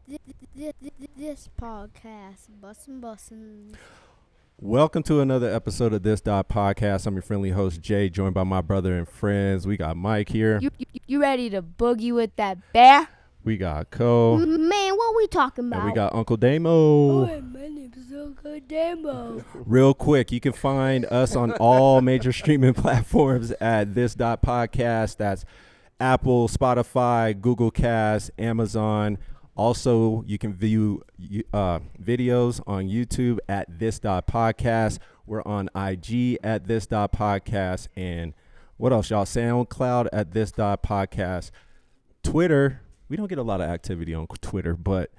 This podcast, bussin'. Welcome to another episode of this.podcast. I'm your friendly host, Jay, joined by my brother and friends. We got Mike here. You ready to boogie with that bear? We got Cole. Man, what we talking about? And we got Uncle Damo. Hi, my name is Uncle Damo. Real quick, you can find us on all major streaming platforms at this.podcast. That's Apple, Spotify, Google Cast, Amazon. Also, you can view videos on YouTube at this.podcast. We're on IG at this.podcast. And what else, y'all? SoundCloud at this.podcast. Twitter, we don't get a lot of activity on Twitter, but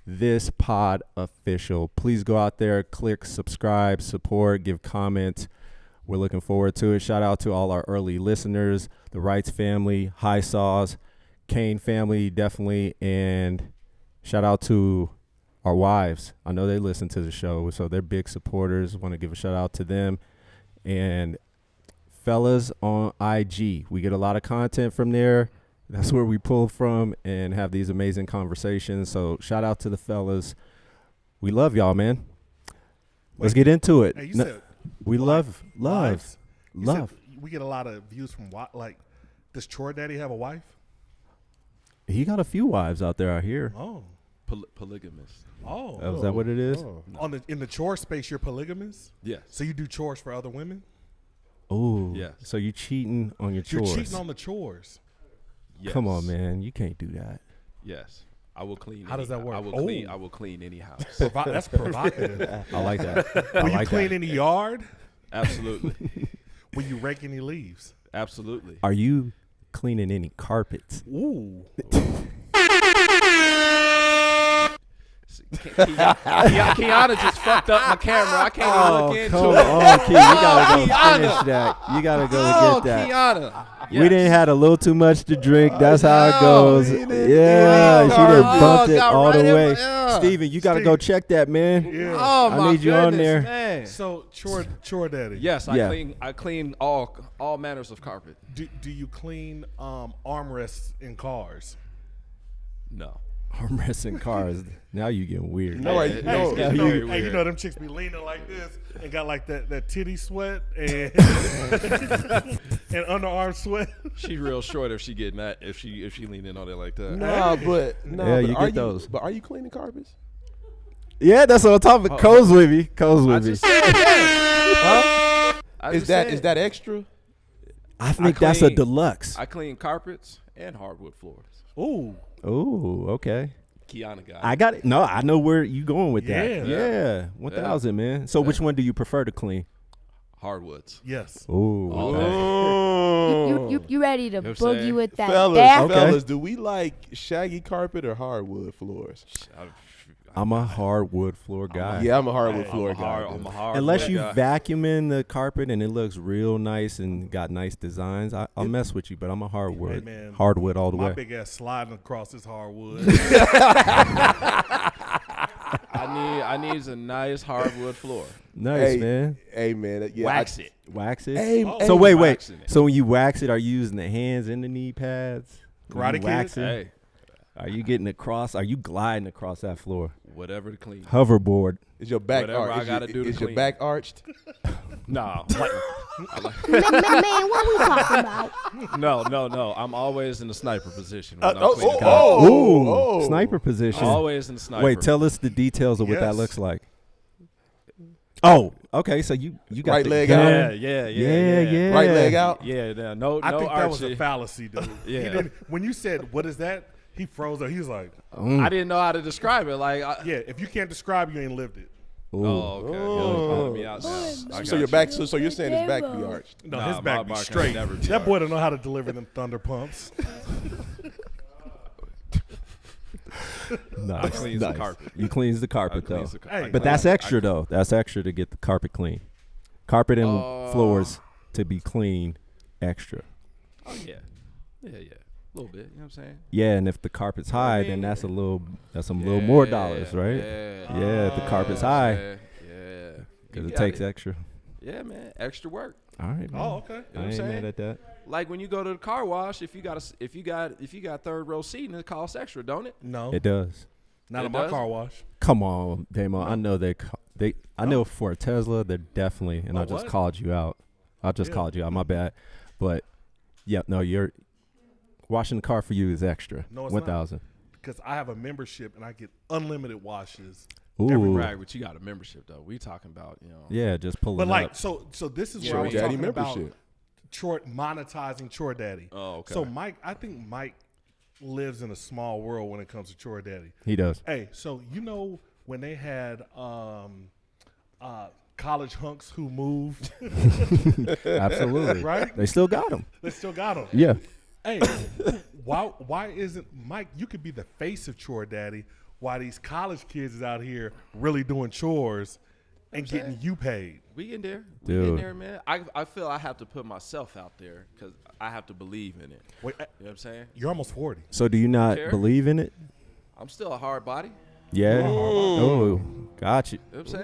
this pod official. Please go out there, click subscribe, support, give comments. We're looking forward to it. Shout out to all our early listeners, the Wrights family, Hysaw, Cain family, definitely, and shout out to our wives. I know they listen to the show, so they're big supporters. Want to give a shout out to them. And fellas on IG, we get a lot of content from there. That's where we pull from and have these amazing conversations. So shout out to the fellas. We love y'all, man. Let's get into it. Hey, you said we love. We get a lot of views from like, does Choredaddy have a wife? He got a few wives out there, I hear. Oh, Polygamous. oh. Is that what it is? No. In the chore space, you're polygamous. Yes. So you do chores for other women. Oh, Yes. So you cheating on your You're chores? cheating on the chores. Yes. Come on, man. You can't do that. Yes. I will clean. How does that work? I will Oh. clean. I will clean any house. That's provocative. I like that. Will you clean any yard? Absolutely. Will you rake any leaves? Absolutely. Are you cleaning any carpets? Ooh. Kiana just fucked up my camera. I can't even look into come it. on, Key. You gotta go Kiana. finish that. You gotta go Oh, get that. Kiana. Yes. We didn't had a little too much to drink. That's how it No, goes. he didn't. Yeah, she done Oh, bumped it got all the right in way. my- yeah. Steven, you gotta go check that, man. Yeah. Oh my I need you on goodness, there. man. So Choredaddy. Yes, Yeah. I clean all manners of carpet. Do you clean armrests in cars? No. Armrests in cars. Now you getting weird. No, Hey, no. it's getting very You weird. know them chicks be leaning like this and got like that titty sweat and and underarm sweat. She real short if she get mad if she lean in on it like that. Yeah, Yeah, you are get those. But are you cleaning carpets? Yeah, that's what I'm talking about. Cole's with me. Cole's with me. just said yes. I Is just that said- is that extra? I think that's a clean- deluxe. I clean carpets and hardwood floors. Ooh, Oh, okay. Kiana got it. I got it. No, I know where you going with that. Yeah. Yeah. 1,000, man. So which one do you prefer to clean? Hardwoods. yes. Oh. All day. You ready to know what I'm boogie saying? with that Fellas, bear? Okay. fellas, do we like shaggy carpet or hardwood floors? I'm a hardwood floor guy. Yeah, I'm a hardwood Hey, floor I'm a guy. hard, dude. I'm a hard Unless wood you guy. vacuuming the carpet and it looks real nice and got nice designs, I'll mess with you, but I'm a hardwood. Hey, man. Hardwood all the My way. big ass sliding across this hardwood. I need a nice hardwood floor. Nice, Hey, man. Hey man, yeah, Wax it. Wax it. Hey, Oh. So wait. waxing it. So when you wax it, are you using the hands and the knee pads? When Karate you Kid? wax it? Hey, Are you getting across? Are you gliding across that floor? whatever to clean. Hoverboard. is your back Whatever arched? I gotta do to Is your clean. back arched? No, Man, what we talking about? no. I'm always in the sniper position when I'm Oh, cleaning oh, carpet. Ooh, oh. sniper position. Always in the sniper. Wait, tell us the details of what that Yes. looks like. Oh, okay. So you got Right the leg gun. out. Yeah. Right leg out. Yeah, no I no think that was Archie. a fallacy, dude. Yeah. He didn't, when you said, "What is that?" He froze up. He was like, I didn't know how to describe it. Like, "Yeah, if you can't describe, you ain't lived it." Ooh. oh, okay. You're calling me out now. I So got your you. back. So you're saying his back be arched? No, Nah, his my back be back ain't straight. never be That boy arched. don't know how to deliver them thunder pumps. I Nice. cleans the carpet. You cleans the I carpet though. cleans the Hey, carpet. But that's extra though. That's extra to get the carpet clean. Carpet and floors to be clean, extra. Oh yeah. A little bit. You know what I'm saying? Yeah, and if the carpet's high, then that's some little more dollars, right? Yeah, if the carpet's high, Yeah. because You it got takes extra. Yeah, man. Extra work. All right, man. Oh, okay. You know I what I'm ain't saying? mad at that. Like when you go to the car wash, if you got third row seating, it costs extra, don't it? No. It does. Not It in my does? car wash. Come on, Damo. I know I know for a Tesla, they're definitely, and Oh, I just what? called you out. I just Yeah. called you out. My bad. But yeah, no, you're washing the car for you is extra. No, it's 1,000. Because I have a membership and I get unlimited washes. Ooh. Right, but you got a membership though. We talking about, Yeah, just pull But it like, up. so this is Yeah, where I was Daddy talking about membership. monetizing Choredaddy. Oh, okay. So I think Mike lives in a small world when it comes to Choredaddy. He does. Hey, so when they had college hunks who moved, Absolutely. right? They still got him. They still got them. Yeah. Hey, why isn't Mike? You could be the face of Choredaddy while these college kids is out here really doing chores and getting you paid. We in there. We Dude. in there, man. I feel I have to put myself out there because I have to believe in it. Wait, You know what I'm saying? you're almost 40. So do you not Care? believe in it? I'm still a hard body. Yeah. Oh, got you. You know what I'm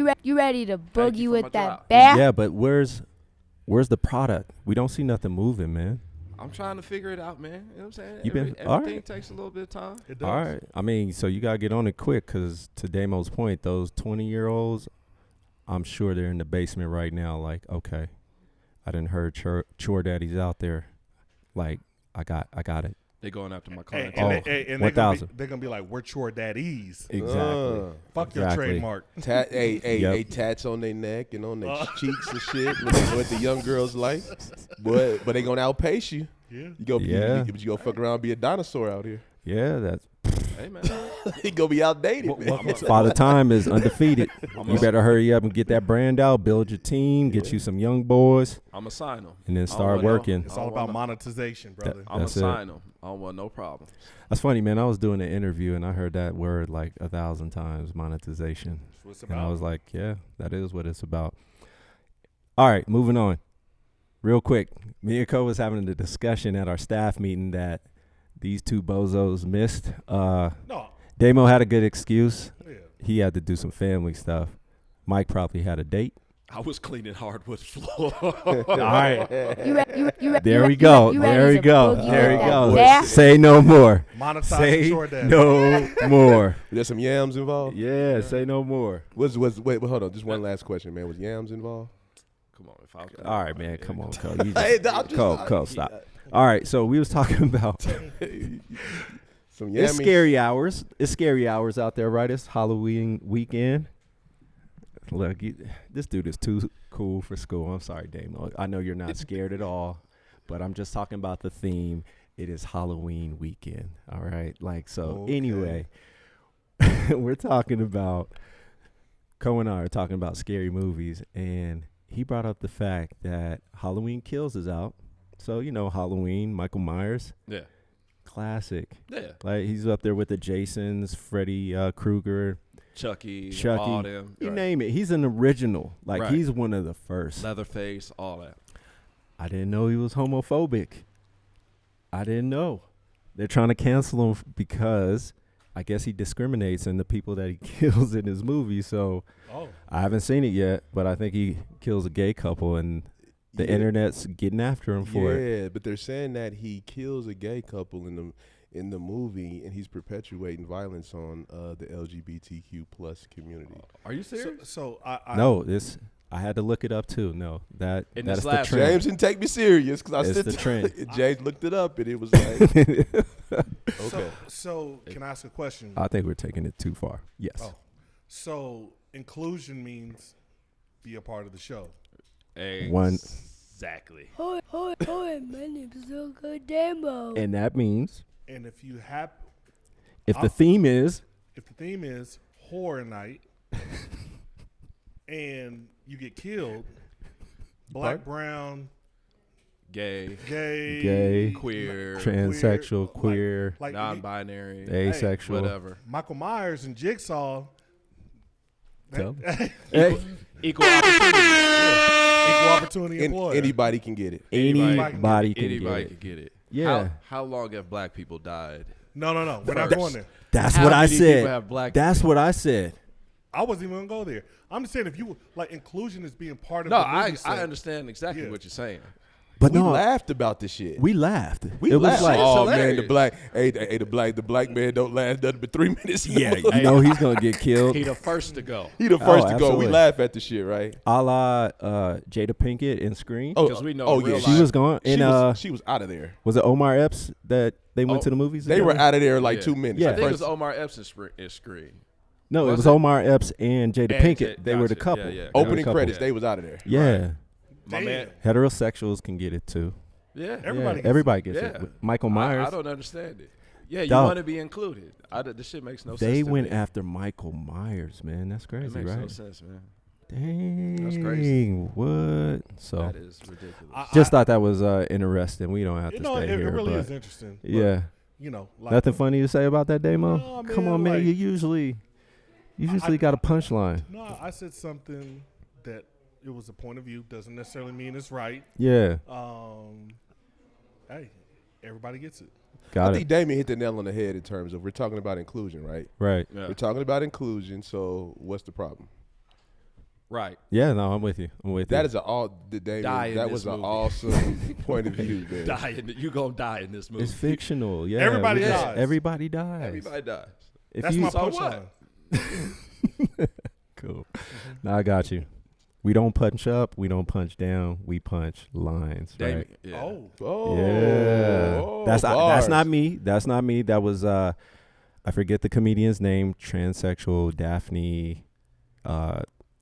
saying? You ready to Thank you boogie for my with that drop. bear? Yeah, but where's the product? We don't see nothing moving, man. I'm trying to figure it out, man. You know what I'm saying? You been- Everything all right. takes a little bit of time. It does. All right. I mean, so you gotta get on it quick, because to Damo's point, those 20-year-olds, I'm sure they're in the basement right now. Like, okay, I didn't heard chore daddies out there. Like, I got it. They going after my Hey, client. and they're 1,000. gonna be like, we're chore daddies. Exactly. Fuck your Exactly. trademark. Yep. Tats on their neck and on their cheeks and shit. What the young girls like, but they gonna outpace you. Yeah. You go, Yeah. you gonna fuck around and be a dinosaur out here. Yeah, that's Hey, man. He gonna be outdated, man. Father Time is undefeated. You better hurry up and get that brand out, build your team, get you some young boys, I'm going to sign them. and then start working. It's all about monetization, brother. I'm going That's to it. sign them. I don't want no problem. That's funny, man. I was doing an interview and I heard that word like 1,000 times, monetization. That's what it's And I about. was like, yeah, that is what it's about. All right, moving on. Real quick, me and Co was having a discussion at our staff meeting that these two bozos missed. No. Damo had a good excuse. Yeah. He had to do some family stuff. Mike probably had a date. I was cleaning hardwood floor. All right. There we you go. ready There we to go. boogie There we with that go. bear? Say no more. Monetize Say Choredaddy. no more. There's some yams involved. Yeah, say no more. Wait, hold on. Just one last question, man. Was yams involved? Come on. If I was All right, man. Come on, Co. You Hey, just, Co, stop. All right, so we was talking about Some it's yammies. scary hours. It's scary hours out there, right? It's Halloween weekend. Look, this dude is too cool for school. I'm sorry, Damo. I know you're not scared at all, but I'm just talking about the theme. It is Halloween weekend. All right. Like, so Okay. anyway, we're talking about, Co and I are talking about scary movies, and he brought up the fact that Halloween Kills is out. So, Halloween, Michael Myers, Yeah. classic. Yeah. Like, he's up there with the Jasons, Freddy Krueger, Chucky. Chucky, All them. you Right. name it. He's an original. Like, Right. he's one of the first. Leatherface. All that. I didn't know he was homophobic. I didn't know. They're trying to cancel him because I guess he discriminates in the people that he kills in his movie. So Oh. I haven't seen it yet, but I think he kills a gay couple, and the Yeah. internet's getting after him for it. Yeah, but they're saying that he kills a gay couple in the movie, and he's perpetuating violence on the LGBTQ plus community. Are you serious? So I No, I had to look it up too. No, In that's this the last- trend. James didn't take me serious because I It's said the trend. James looked it up, and it was like, okay. So can I ask a question? I think we're taking it too far. Yes. Oh. So inclusion means be a part of the show. One. Exactly. Hi, my name is SoKnow Damo. And that means And if you have, if the theme is if the theme is horror night, and you get killed, black, brown, Gay. Gay, Queer. transsexual, queer, like Non-binary. asexual, Whatever. Michael Myers and Jigsaw. Tell Equal Equal opportunity. opportunity employer. Anybody can get it. Anybody can Anybody get can it. get it. Yeah. How long have black people died? No. We're not going there. That's How what I many people said. have black That's what I said. I wasn't even gonna go there. I'm just saying if you like inclusion is being part of No, the movie I set. understand exactly Yeah. what you're saying. But we no, laughed about this shit. we laughed. We it laughed. was like, oh hilarious. man, the black man don't last nothing but 3 minutes. yeah, you know he's gonna get killed. He the first to go. He the first to go. absolutely. We laugh at the shit, right? A la Jada Pinkett in Scream. Oh, 'Cause we know oh real yeah, life- she was gone. And she was out of there. was it Omar Epps that they went to the movies? They were together? out of there like Yeah. 2 minutes. Yeah. I The think it first- was Omar Epps in Scream. No, it Was was it? Omar Epps and Jada And Pinkett. J- They were the gotcha. couple. Yeah, yeah. They were the opening couple. credits, they was out of there. Yeah, My Damn. man. heterosexuals can get it too. Yeah. Everybody gets everybody gets Yeah. it. Michael Myers. I don't understand it. Yeah, you Dog. want to be included. This shit makes no sense. They to went me. after Michael Myers, man. That's It crazy, makes no right? sense, man. Dang. That's crazy. What? So That is ridiculous. just thought that was interesting. We don't have to You know, stay it here, really but is interesting. but, yeah. You know, like, Nothing funny to say about that, Damo? No, Come man, on, man. like- You usually got a punchline. No, I said something that it was a point of view. Doesn't necessarily mean it's right. Yeah, Hey, everybody gets it. I got think it. Damien hit the nail on the head in terms of we're talking about inclusion, right? Right. Yeah. We're talking about inclusion, so what's the problem? Right. Yeah, no, I'm with you. I'm with you. That is Damien, Die in that this was an movie. awesome point of view, man. You gonna die in this movie. It's fictional. Yeah, Everybody we just- dies. Everybody dies. Everybody dies. If That's you, my So punchline. Cool. No, I got you. We don't punch up. We don't punch down. We punch lines. Right. Damien, yeah. Oh, Oh, Yeah. oh, that's bars. not me. That's not me. That was I forget the comedian's name. Transsexual Daphne.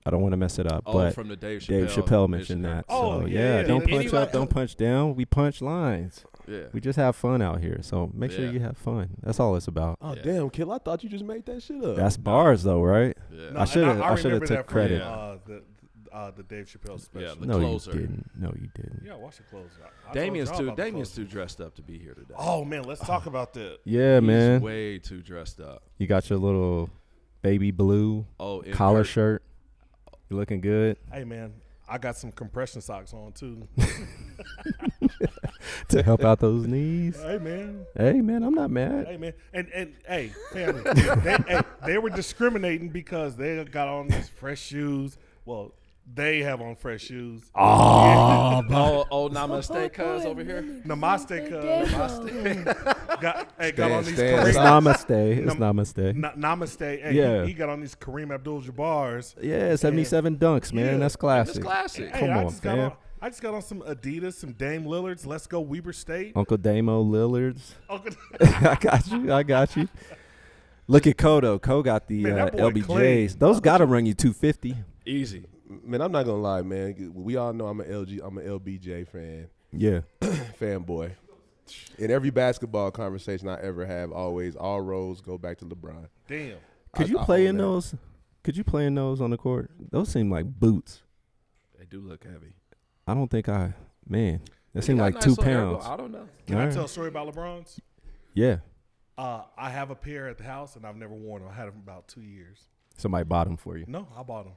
I don't want to mess it up, Oh, but from the Dave Dave Chappelle mentioned that. Oh, so yeah, don't and punch anybody- up. Don't punch down. We punch lines. Yeah. We just have fun out here. So make sure Yeah. you have fun. That's all it's about. Oh Yeah. damn, Kill! I thought you just made that shit up. That's bars though, right? Yeah. no, I shoulda- and I shoulda remember took that from, credit. the Dave Chappelle special. Yeah, the No, closer. you didn't. No, you didn't. Yeah, watch the closer. I told Damien's y'all too about the Damien's closer. too dressed up to be here today. Oh man, let's talk about that. Yeah, He's man. way too dressed up. You got your little baby blue Oh, in collar person. shirt. You looking good Hey man, I got some compression socks on too. to help out those knees. Hey man, Hey, man, I'm not mad. hey man, and hey family, they were discriminating because they got on these fresh shoes. Well, they have on fresh shoes. Oh, Oh, namaste, cuz over here. Namaste, cuz. Got on these Stand, it's Kareem, namaste. It's Nam- namaste. Namaste. Hey, Yeah. he got on these Kareem Abdul-Jabbar's. Yeah, 77 dunks, man. Yeah. That's It's classic. classic. Hey, Come I on, just got fam. I just got on some Adidas, some Dame Lillards. Let's go Weber State. Uncle Damo Lillard's. Uncle- I got you. Look at Kodo. Ko got the Man, that boy LBJs. clean. Those got to run you 250. Easy. Man, I'm not gonna lie, man. We all know I'm an LBJ fan, Yeah. fanboy. In every basketball conversation I ever have, always all roads go back to LeBron. Damn. Could you I play own in that. those? Could you play in those on the court? Those seem like boots. They do look heavy. I don't think man. That He seemed got like nice 2 little air pounds. ball. I don't know. Can I Alright. tell a story about LeBron's? Yeah. I have a pair at the house, and I've never worn them. I had them about 2 years. Somebody bought them for you. No, I bought them.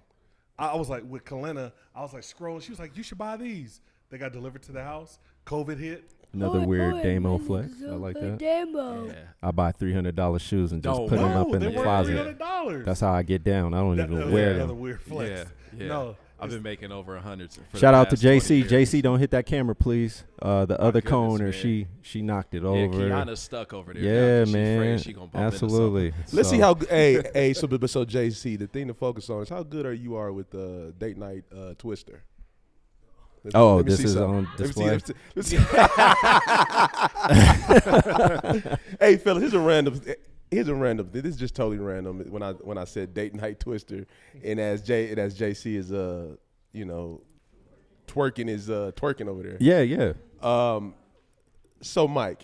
I was like, with Kalena, I was like scrolling. She was like, you should buy these. They got delivered to the house. COVID hit. Another weird Damo flex. I like that. Damo. Yeah. I buy $300 shoes and just No, put them No, up in they the weren't closet. $300. That's how I get down. I don't That even was wear another them. weird flex. Yeah. No. I've been making over 100. for Shout the out to past 20 JC. years. JC, don't hit that camera, please. The other goodness, coner, man. she knocked it Yeah, over. Kiana's stuck over there. now Yeah, 'cause she man. afraid she gonna bump into Absolutely. Let's see So- how. So JC, the thing to focus on is how good you are with date night Twister. Oh, Let me this see is something. on Let me see- display. let's see- Hey, fella, here's a random. This is just totally random. When I said date night Twister, and as JC is twerking over there. Yeah, yeah. So Mike,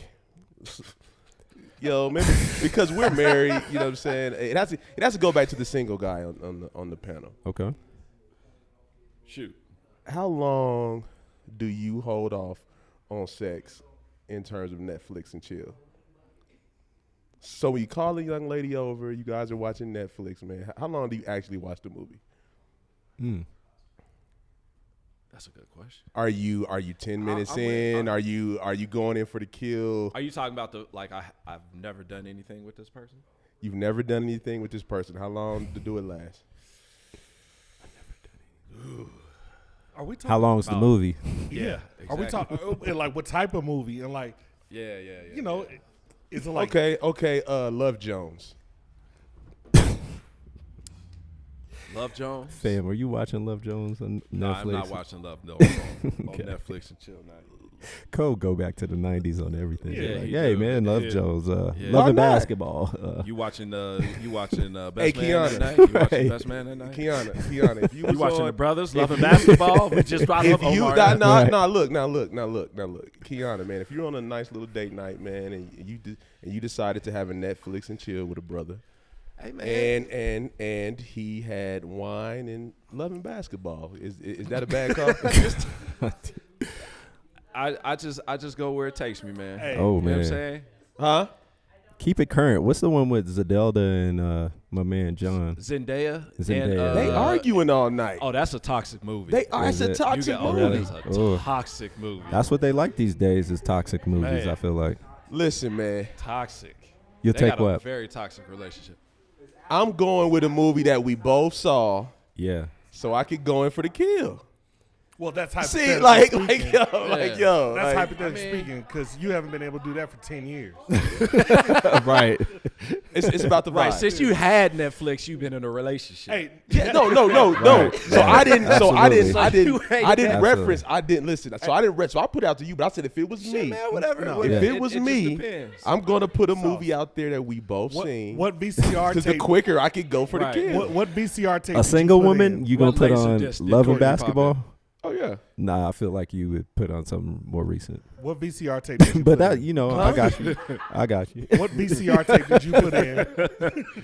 yo, maybe because we're married, you know what I'm saying. It has to go back to the single guy on the panel. Okay. Shoot. How long do you hold off on sex in terms of Netflix and chill? So when you call a young lady over, you guys are watching Netflix, man. How long do you actually watch the movie? That's a good question. Are you 10 minutes I'm in? with- Are you going in for the kill? Are you talking about I've never done anything with this person? You've never done anything with this person. How long to do it last? Are we talking How long's the about- movie? Yeah. Are we talking and like what type of movie and like Yeah. you know, is it like Okay. Love Jones. Love Jones. Fam, are you watching Love Jones on Netflix? No, I'm not watching Love Jones on Okay. Netflix and chill now. Cole go back to the 90s on everything. Yeah, Like, he hey do. man, Love Yeah. Jones, Yeah. loving Why not? basketball. You watching Best Hey, Man Kiana. that night? You watching Right. Best Man that night? Kiana, if you You was watching on, the brothers loving basketball? We just brought if up you Omar. Right. look, Kiana, man, if you're on a nice little date night, man, and you decided to have a Netflix and chill with a brother, Hey man. and he had wine and loving basketball, is that a bad call? I just go where it takes me, man. Hey. Oh You know what I'm man, saying? Huh? keep it current. What's the one with Zelda and my man John? Zendaya. Zendaya. And, They arguing all night. Oh, that's a toxic movie. They are. It's Is a it? toxic Oh, movie. that is a Oh. toxic movie. That's what they like these days is toxic movies. Man. I feel like Listen, man, toxic. you'll They take got a what? very toxic relationship. I'm going with a movie that we both saw, Yeah, so I could go in for the kill. well that's See, hypothetical like speaking. yo, That's like, hypothetically I mean- speaking, because you haven't been able to do that for 10 years. right. it's about the vibe. Right. Since you had Netflix, you've been in a relationship. Hey, Yeah, no. Right, So right. I didn't. So I didn't. Absolutely. I didn't. You hate I didn't that. reference. I didn't listen. So I didn't. So I put it out to you. But I said if it was Shit, me, man, whatever. No. if Yeah. it was just me, depends. I'm gonna put a movie out there that we both seen. what VCR Because the tape? quicker I could go for Right. the kill. What VCR tape? A did you single put woman, in? you gonna What put laser on disc did Love and Courtney pop Basketball? Oh yeah. Nah, I feel like you would put on something more recent. What VCR tape? Did you But put that, in? you know, I got you. I got you. What VCR tape did you put in?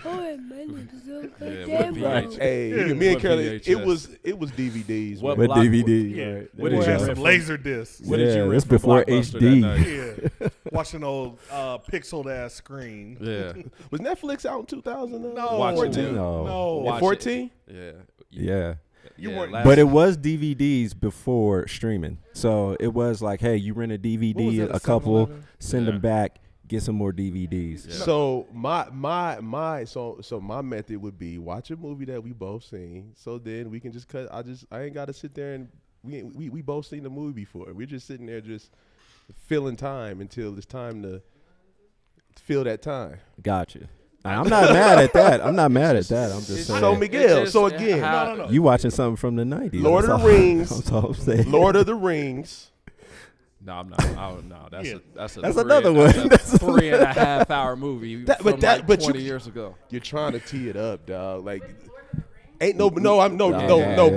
Oh, my name is Yeah, SoKnow. what Damo. Hey, Yeah. me and What Kelly, VHS? it was DVDs. What man. With block- DVD. Yeah. Right. What There did you Or you go. some from- laser discs. What did you Yeah, rent it's from before Blockbuster that HD. night? Yeah, watching old pixeled ass screen. Yeah. Was Netflix out in 2000? No, Watch it. 14? No. no. Watch it. 14? Yeah. Yeah. You Yeah, weren't- last- But it was DVDs before streaming. So it was like, hey, you rent a What was DVD, that, a couple, 7-Eleven? send Yeah. them back, get some more DVDs. Yeah. So my method would be watch a movie that we both seen. So then we can just cut. I ain't got to sit there and we both seen the movie before. We're just sitting there just filling time until it's time to fill that time. Gotcha. I'm not mad at that. I'm not mad at that. I'm just saying. So Miguel. It's So just again, how- No. You watching something from the 90s. Lord That's of the all- Rings. That's all I'm saying. Lord of the Rings. No, I'm not. No, that's Yeah. that's That's three- another one. That's a 3.5 hour movie That- from but that- like but you- 20 years ago. You're trying to tee it up, dog. Like, ain't no.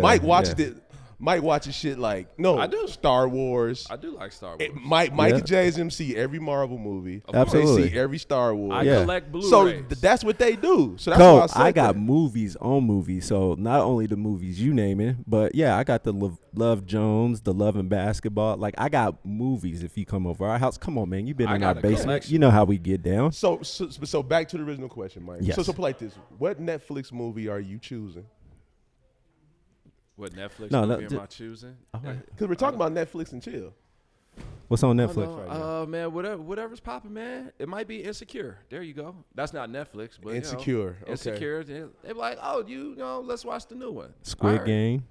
Mike watched yeah. it. Mike watches shit like I do. Star Wars. I do like Star Wars. Mike Yeah. and Jason see every Marvel movie. Of course. Absolutely. They see every Star Wars. I Yeah. collect Blu-rays. So that's what they do. So that's Cole, why I said I got that. movies on movies. So not only the movies you naming, but yeah, I got the Love Jones, the Love and Basketball. Like I got movies. If you come over our house, come on, man, you been I in got our a basement. collection. You know how we get down. So back to the original question, Mike. Yes. So like this. What Netflix movie are you choosing? What Netflix No, movie no, am I choosing? Because we're talking about Netflix and chill. What's on I Netflix don't right know. now? Man, whatever's popping, man. It might be Insecure. There you go. That's not Netflix, but Insecure. Okay. Insecure. They're like, oh, let's watch the new one. Squid All right. Game.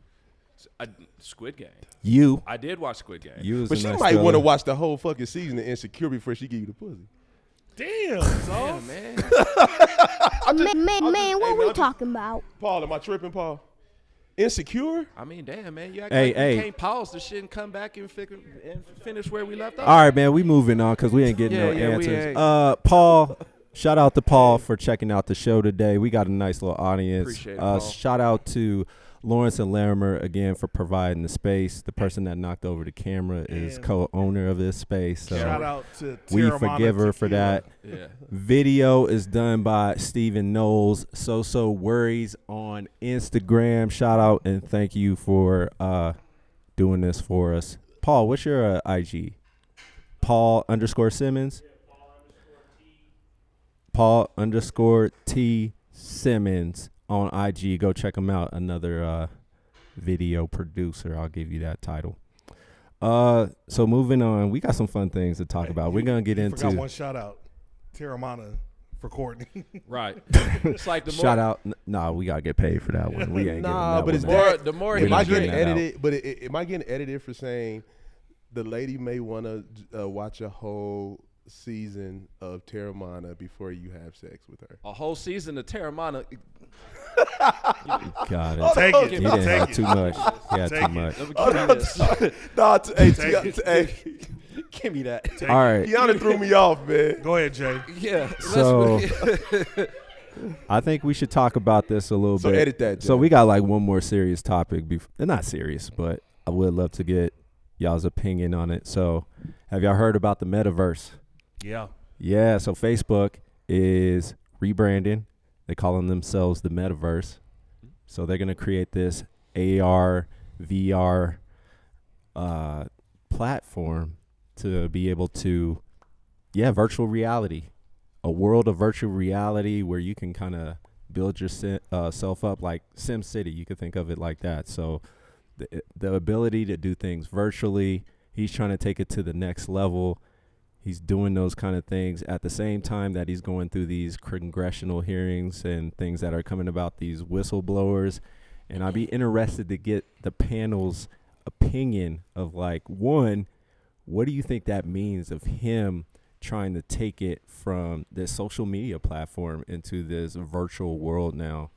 Squid Game. You. I did watch Squid Game. You was But a she nice might fella. want to watch the whole fucking season of Insecure before she give you the pussy. Damn, Yeah, son. man. Man, what we talking about? Paul, am I tripping, Paul? Insecure? I mean, damn, man. You act Hey, like hey. you can't pause the shit and come back and finish where we left off. All right, man. We moving on because we ain't getting no Yeah, we answers. ain't. Paul, shout out to Paul for checking out the show today. We got a nice little audience. Appreciate it, Paul. Shout out to Lawrence and Larimer again for providing the space. The person that knocked over the camera is And- co-owner of this space. So Shout out to we Terramana forgive her for Tequila. that. Yeah. Video is done by Stephen Knowles. So Worries on Instagram. Shout out and thank you for doing this for us. Paul, what's your IG? Paul_Simmons. Paul_T Simmons on IG. Go check him out. Another video producer. I'll give you that title. So moving on, we got some fun things to talk about. We're gonna get You into. forgot one shout out. Terramana for Courtney. Right. It's like the more Shout out. Nah, we gotta get paid for that one. We ain't Nah, but getting it's that one. that. the more We're Am I not he getting getting that edited? But am I getting edited for saying the lady may want to watch a whole season of Terramana before you have sex with her? a whole season of Terramana. Got it. Take it. He didn't Take have it. too much. He had Take too it. much. Let me give you this. Nah, hey, Take it. hey, Give me that. Take All right. Kiana threw me off, man. Go ahead, Jay. Yeah. So I think we should talk about this a little So bit. edit that, So Jay. we got like one more serious topic. Not serious, but I would love to get y'all's opinion on it. So have y'all heard about the Metaverse? Yeah. Yeah. So Facebook is rebranding. They calling themselves the Metaverse. So they're gonna create this AR, VR platform to be able to, virtual reality, a world of virtual reality where you can kind of build yourself up like Sim City. You could think of it like that. So the ability to do things virtually, he's trying to take it to the next level. He's doing those kind of things at the same time that he's going through these congressional hearings and things that are coming about these whistleblowers. And I'd be interested to get the panel's opinion of like, one, what do you think that means of him trying to take it from this social media platform into this virtual world now?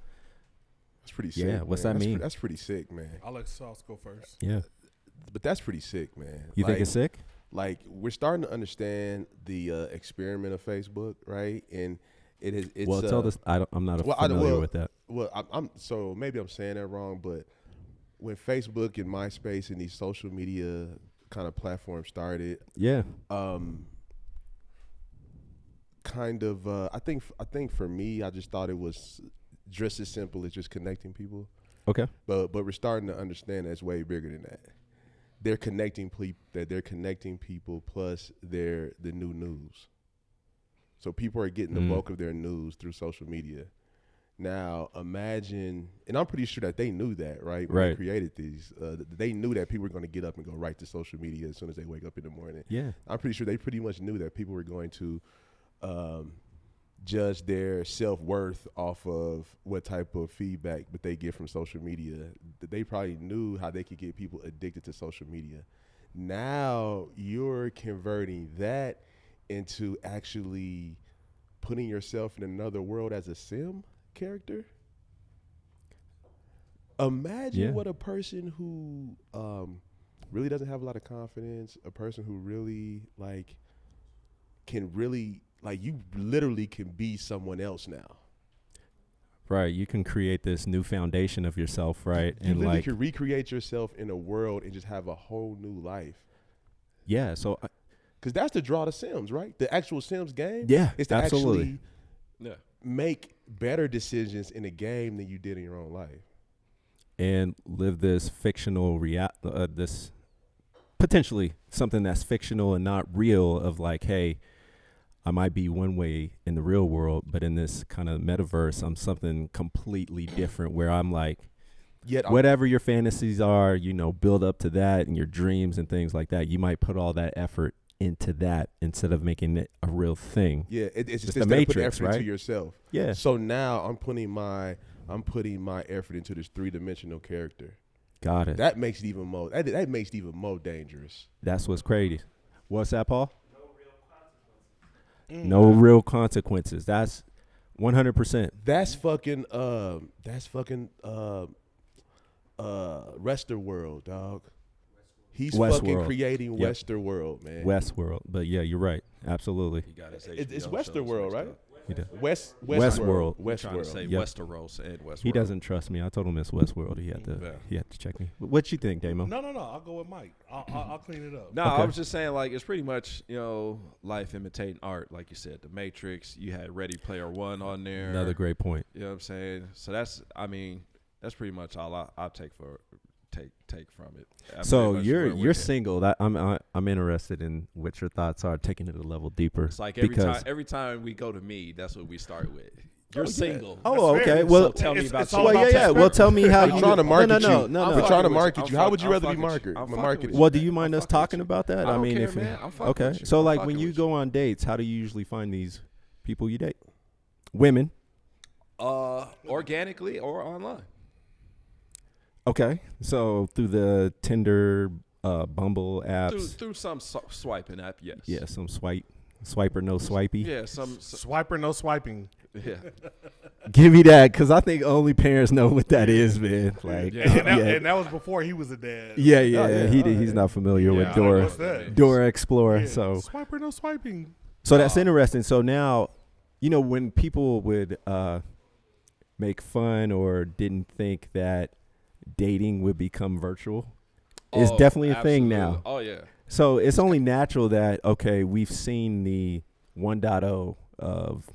That's pretty sick. Yeah, what's man. that mean? That's pretty sick, man. I'll let Sauce go first. Yeah. But that's pretty sick, man. You think it's sick? Like, we're starting to understand the experiment of Facebook, right? And it's Tell this. I'm not familiar with that. Well, I'm so maybe I'm saying that wrong, but when Facebook and MySpace and these social media kind of platforms started, Yeah. kind of I think for me, I just thought it was just as simple as just connecting people. Okay. But we're starting to understand that it's way bigger than that. They're connecting people plus the new news. So people are getting the bulk of their news through social media. Now imagine, and I'm pretty sure that they knew that, right? When they created these, they knew that people were going to get up and go right to social media as soon as they wake up in the morning. Yeah. I'm pretty sure they pretty much knew that people were going to judge their self-worth off of what type of feedback that they get from social media. They probably knew how they could get people addicted to social media. Now you're converting that into actually putting yourself in another world as a sim character. Imagine what a person who really doesn't have a lot of confidence, a person who really can really you literally can be someone else now. Right. You can create this new foundation of yourself, right? You and literally can recreate yourself in a world and just have a whole new life. Yeah. So because that's the draw to Sims, right? The actual Sims game. Yeah, is to absolutely. actually make better decisions in a game than you did in your own life, and live this fictional this potentially something that's fictional and not real. Of like, hey, I might be one way in the real world, but in this kind of metaverse, I'm something completely different. Where I'm like, whatever your fantasies are, build up to that, and your dreams and things like that. You might put all that effort into that instead of making it a real thing. Yeah, it's just the Matrix, effort right? into yourself. Yeah. So now I'm putting my effort into this 3-dimensional character. Got it. That makes it even more. That makes it even more dangerous. That's what's crazy. What's that, Paul? No real consequences. That's 100%. That's fucking Westerworld, dog. He's fucking creating Westerworld, man. Westworld. But yeah, you're right. Absolutely. You gotta say It's Westerworld, right? He does. Westworld. We're trying to say Westeros and Westworld. He doesn't trust me. I told him it's Westworld. He had to check me. What you think, Damo? No. I'll go with Mike. I'll clean it up. No, Okay. I was just saying, it's pretty much, life imitating art. Like you said, The Matrix, you had Ready Player One on there. Another great point. You know what I'm saying? So that's pretty much all I'll take from it. So you're single. I'm interested in what your thoughts are, taking it a level deeper. It's like every time we go to me, that's what we start with. You're single. Oh, That's okay. fair. Well, So tell me about it's you. all about perspective. Well, tell me how I'm trying to market you. No. We're trying to with market you. you. How would you I'm rather be fucking with marketed? you. I'm I'm fucking marketed. with Well, do you I'm mind us fucking talking with about that? I don't mean, care, if man. I'm fucking okay. with you. So I'm like fucking when you with go on dates, how do you usually find these people you date? Women. Organically or online. Okay. So through the Tinder, Bumble apps. Through some swiping app, yes. Yeah, some swiper, no swipey. Yeah, some Swiper, no swiping. yeah. Give me that, because I think only parents know what that is, man. Like, Yeah. And that was before he was a dad. yeah. yeah. He's not familiar with Yeah, Dora. what's that? Dora Explorer. Yeah. So Swiper, no swiping. that's interesting. So now, when people would make fun or didn't think that dating would become virtual, it's definitely a thing now. Oh yeah. So it's only natural that, okay, we've seen the 1.0 of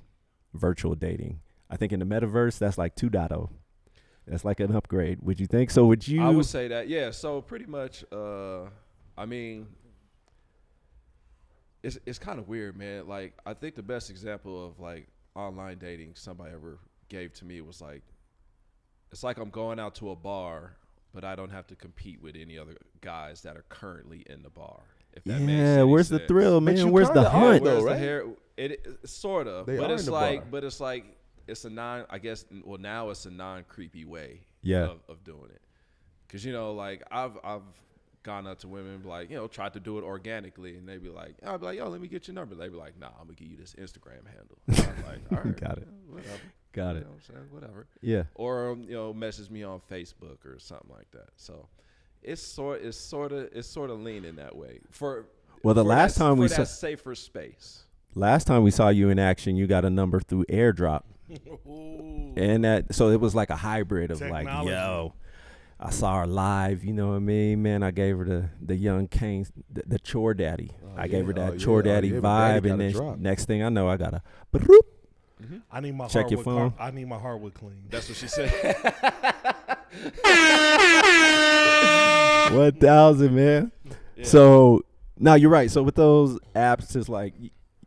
virtual dating. I think in the metaverse, that's like 2.0. That's like an upgrade. Would you think? So would you? I would say that, yeah. So pretty much, I mean, it's kind of weird, man. Like, I think the best example of like online dating somebody ever gave to me was like, it's like I'm going out to a bar, but I don't have to compete with any other guys that are currently in the bar. If that makes Yeah, any where's the sense. thrill, But man? you Where's the kinda are, hunt? though, Where's the right? hair? It sort of, They but are it's in the like, bar. but it's like it's a I guess. Well, now it's a non-creepy way. Yeah. Of doing it, because like I've gone up to women and be like, tried to do it organically, and they be like, I'll be like, yo, let me get your number. They be like, nah, I'm gonna give you this Instagram handle. And I'm like, all right, Got it. whatever. Got You it. know what I'm saying? Whatever. Yeah. Or message me on Facebook or something like that. So it's sort of leaning that way for. Well, the for last that, time for we that saw safer space. last time we saw you in action, you got a number through AirDrop, and so it was like a hybrid of like, Technology. yo, I saw her live. You know what I mean, man? I gave her the young Cain, the Choredaddy. I gave her that Choredaddy vibe, and then next thing I know, I got a. Broop. I need my Check your hardwood phone. I need my hardwood clean. That's what she said. 1,000, man. Yeah. So now you're right. So with those apps, it's like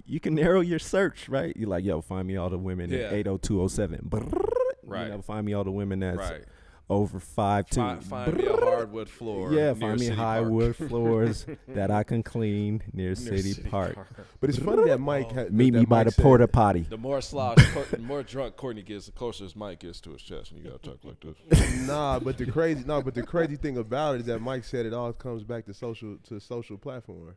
you can narrow your search, right? You're like, yo, find me all the women Yeah. at 80207. Right. Find me all the women that's Right. over 5'2". Find me a hardwood floor. Yeah, near find me City high Park. wood floors that I can clean near Near City Park. But it's funny that Mike Meet me by the porta potty. The more the more drunk Courtney gets, the closer his mic gets to his chest, and you gotta talk like this. But the crazy thing about it is that Mike said it all comes back to social platform.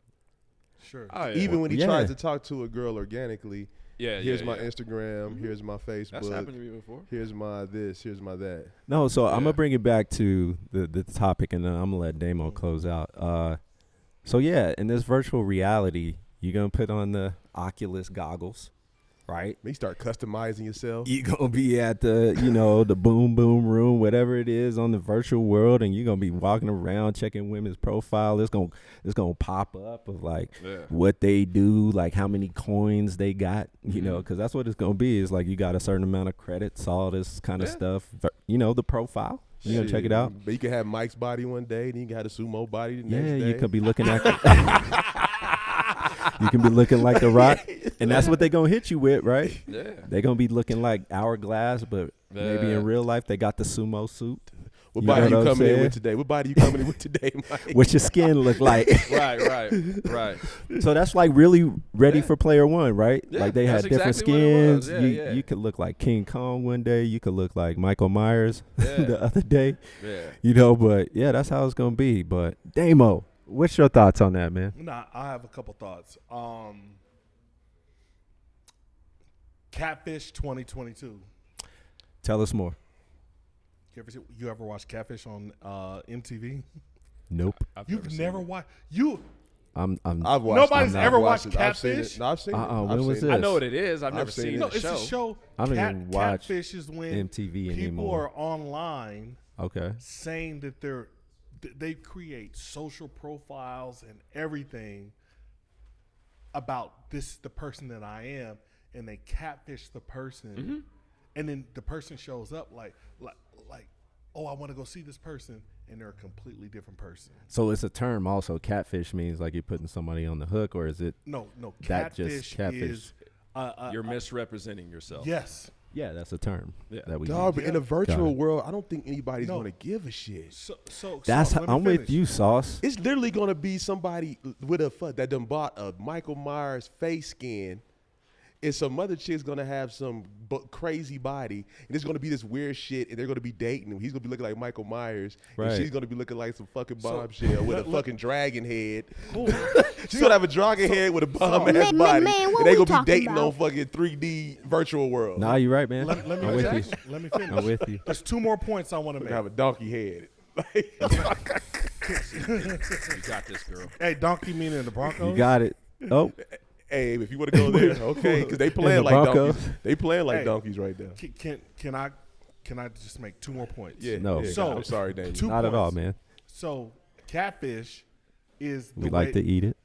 Sure. Oh, yeah. Even when he Yeah. tries to talk to a girl organically, yeah, here's yeah, my yeah. Instagram, here's my That's Facebook, happened to me before. here's my this, here's my that. No, so I'm Yeah. gonna bring it back to the topic, and then I'm gonna let Damo close out. So yeah, in this virtual reality, you're gonna put on the Oculus goggles, right? You start customizing yourself. You're gonna be at the the boom boom room, whatever it is, on the virtual world, and you're gonna be walking around checking women's profile. It's gonna pop up of like Yeah. what they do, like how many coins they got, because that's what it's gonna be. It's like you got a certain amount of credits, all this kind of Yeah. stuff. The profile. You gonna check it out? But you can have Mike's body one day, then you can have the sumo body the next Yeah, day. you could be looking at. You can be looking like The Rock, and that's what they gonna hit you with, right? Yeah. They gonna be looking like Hourglass, but maybe Yeah. in real life they got the sumo suit. What You know body you what I'm coming in saying? with today? What body you coming in with today, Mike? What your skin look like. Right. So that's like really ready Yeah. for player one, right? Yeah, like they had that's different exactly what it was. skins. Yeah, you yeah. you could look like King Kong one day. You could look like Michael Myers Yeah. the other day. Yeah. But yeah, that's how it's gonna be. But Damo, what's your thoughts on that, man? Nah, I have a couple thoughts. Catfish 2022. Tell us more. You ever watch Catfish on MTV? Nope. You've seen never it. watched I'm I've watched Nobody's it. ever I've watched it. I've seen it. Catfish? No, I've seen it. When I've was seen this? I know what it is. I've never seen seen it. No, the it's show. a show. I don't even watch Catfish is when MTV people anymore. are online Okay. saying that they create social profiles and everything about the person that I am, and they catfish the person, and then the person shows up like, oh, I want to go see this person, and they're a completely different person. So it's a term also. Catfish means like you're putting somebody on the hook, or is it? No, That just catfish. is You're misrepresenting yourself. yes. Yeah, that's a term Yeah. that we Dog, use. but in a Got virtual it. world, I don't think anybody's No. going to give a shit. So That's let me I'm with finish. you, Sauce. It's literally going to be somebody with that done bought a Michael Myers face skin And some other chick's gonna have some crazy body, and it's gonna be this weird shit, and they're gonna be dating him. He's gonna be looking like Michael Myers, and she's gonna be looking like some fucking bombshell with a fucking dragon head. Cool. She's gonna have a dragon head with a bomb ass body, and they gonna be dating on fucking 3D virtual world. Nah, you're right, man. Let me I'm with you. let me finish. I'm with you. There's 2 more points I want to They're make. gonna have a donkey head. You got this, girl. Hey, donkey meaning the Broncos? You got it. Oh, Hey, if you want to go there, okay, because they playing the like Broncos. donkeys. They playing like Hey. donkeys right now. Can I just make 2 more points? Yeah. No. Yeah. So- I'm sorry, Daniel. Two not at all, points. man. So catfish is the We way, like to eat it.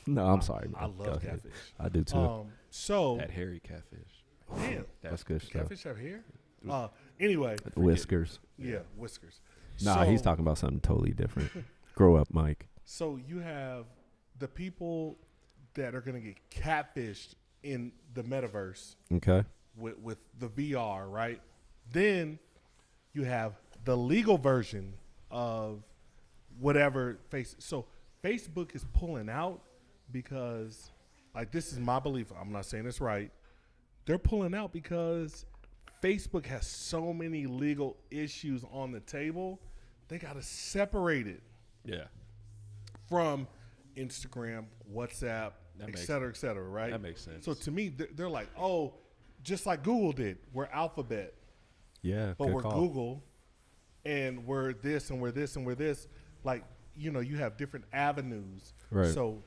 No, I'm sorry, man. I Go love ahead. catfish. I do too. So That hairy catfish. damn, That's good stuff. catfish have hair? Anyway, Whiskers. yeah, whiskers. Nah, So- he's talking about something totally different. Grow up, Mike. So you have the people that are going to get catfished in the metaverse Okay. with the VR, right? Then you have the legal version of whatever So Facebook is pulling out because, like, this is my belief. I'm not saying it's right. They're pulling out because Facebook has so many legal issues on the table. They got to separate it Yeah. from Instagram, WhatsApp, That et makes cetera, right? That makes sense. So to me, they're like, oh, just like Google did. We're Alphabet, Yeah. but good we're call. Google, and we're this, and we're this, and we're this. Like, you have different avenues. Right. So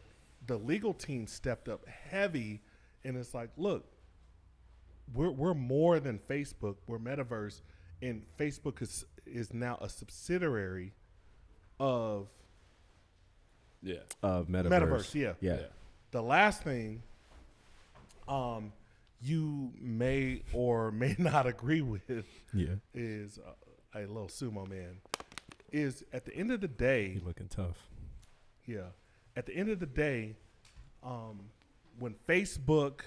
the legal team stepped up heavy, and it's like, look, we're more than Facebook. We're Metaverse, and Facebook is now a subsidiary of Yeah. Metaverse. Metaverse. Yeah. Yeah. The last thing, you may or may not agree with Yeah. is a little sumo man. Is at the end of the day, You looking tough. yeah. At the end of the day, when Facebook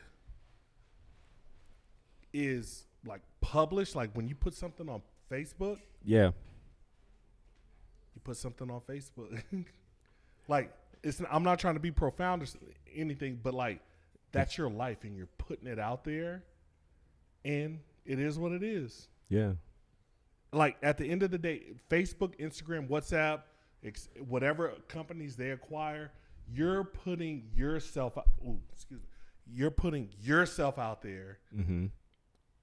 is like published, like when you put something on Facebook, Yeah. you put something on Facebook. Like, I'm not trying to be profound or anything, but like, that's your life and you're putting it out there, and it is what it is. Yeah. Like, at the end of the day, Facebook, Instagram, WhatsApp, whatever companies they acquire, you're putting yourself out. Ooh, excuse me. You're putting yourself out there. Mm-hmm.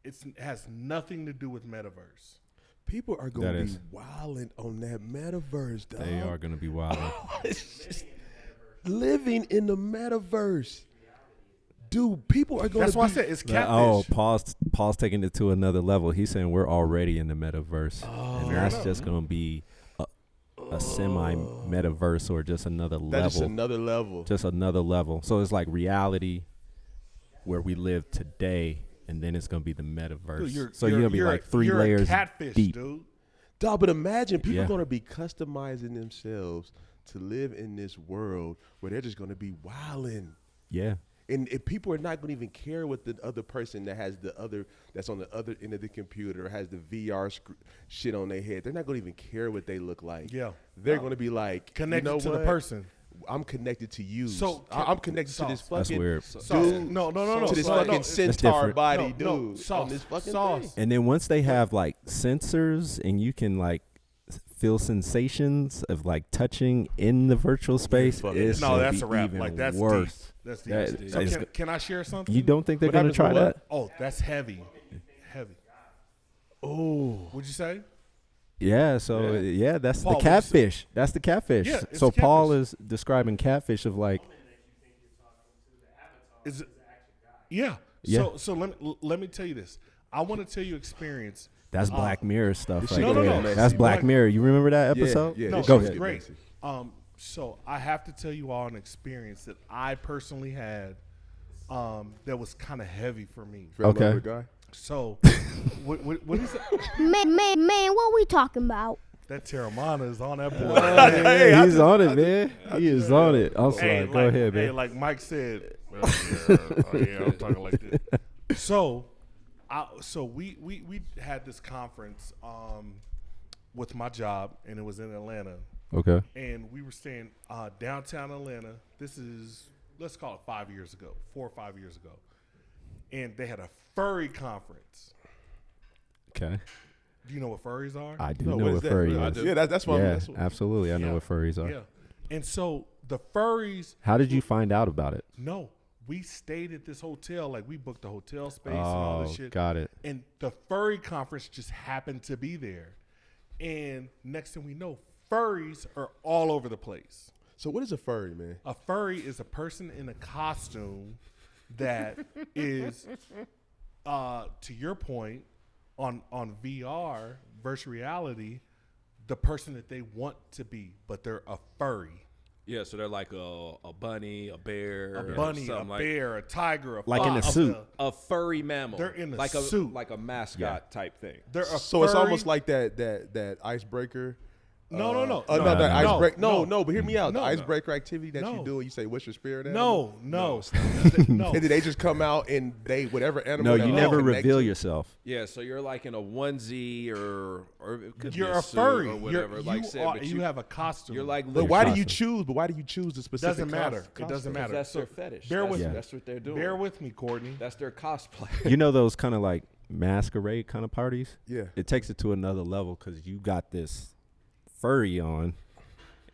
It has nothing to do with Metaverse. People are That gonna be is. wilding on that metaverse, dog. They are gonna be wild. It's just living in the metaverse, dude. People are gonna. That's why I be, said it's catfish. Oh, Paul's taking it to another level. He's saying we're already in the metaverse, and that's just gonna be a semi metaverse or just another That's level. another level. Just another level. So it's like reality where we live today, and then it's gonna be the metaverse. Dude, you're gonna be like 3 you're layers a catfish, deep. dude. Dog, but imagine people Yeah. are gonna be customizing themselves to live in this world where they're just gonna be wilding. Yeah. And if people are not going to even care what the other person that's on the other end of the computer has the VR shit on their head, they're not going to even care what they look like. Yeah. They're going to be like, Connected you know to what? the person. I'm connected to you. So, I'm connected to this Sauce. That's fucking weird. dude. No. To this No, fucking no. centaur different. body No, dude Sauce. on this fucking Sauce. thing. And then once they have like sensors and you can like feel sensations of like touching in the virtual space, fucking- it's No, gonna that's be a wrap. even Like, that's worse. deep. That's deep. That So is- can I share something? You don't think they're What gonna happens try with that? what? Oh, that's heavy. Heavy. Oh, What'd you say? Yeah, so Yeah. yeah, that's Paul, the what'd you say? catfish. That's the catfish. Yeah, it's So the Paul catfish. is describing catfish of like, Is it? Yeah. Yeah. So let me tell you this. I want to tell you experience. that's Black Mirror stuff This right shit No, no, there. no. That's Black Black- Mirror. You remember that yeah, episode? yeah. No, this go shit's ahead. getting great. messy. So I have to tell you all an experience that I personally had that was kind of heavy for me. Fell in love Okay. with a guy? So what is it? Man, what we talking about? That Terramana is on that board. Hey, he's on it, man. He is on it. I'm sorry. Hey, Go like, ahead, hey, man. like Mike said. I'm talking like this. So, we had this conference with my job, and it was in Atlanta, Okay. and we were staying downtown Atlanta. This is, let's call it 4 or 5 years ago, and they had a furry conference. Okay. Do you know what furries are? I do No, know what what is that? furry Yeah, is. yeah, that's what. Yeah, That's what absolutely. I know Yeah. what furries are. Yeah. And so the furries. How did you find out about it? No, we stayed at this hotel. Like we booked the hotel space and all this shit. Got it. And the furry conference just happened to be there. And next thing we know, furries are all over the place. So what is a furry, man? A furry is a person in a costume that is, to your point, on VR, virtual reality, the person that they want to be, but they're a furry. Yeah, so they're like a bunny, a bear, A bunny, a something like bear, a tiger, Like in a fox, suit. a furry mammal. They're in a like suit. like a mascot type thing. They're a So it's furry- almost like that icebreaker. No. No, that icebreaker. No, but hear me out. No, the no. icebreaker activity that No. you do, and you say, "What's your spirit animal?" No. And then they just come out and they whatever No, animal. that you they never connect reveal to. yourself. Yeah, so you're like in a onesie or it could You're be a suit furry. or whatever. You, like I said, but you have a costume. you're like. But why do costume. you choose? But why do you choose the specific? Doesn't matter. costume? It doesn't matter. That's So their fetish. bear that's, with me. That's what they're doing. Bear with me, Courtney. That's their cosplay. You know those kind of like masquerade kind of parties? Yeah. It takes it to another level because you got this furry on,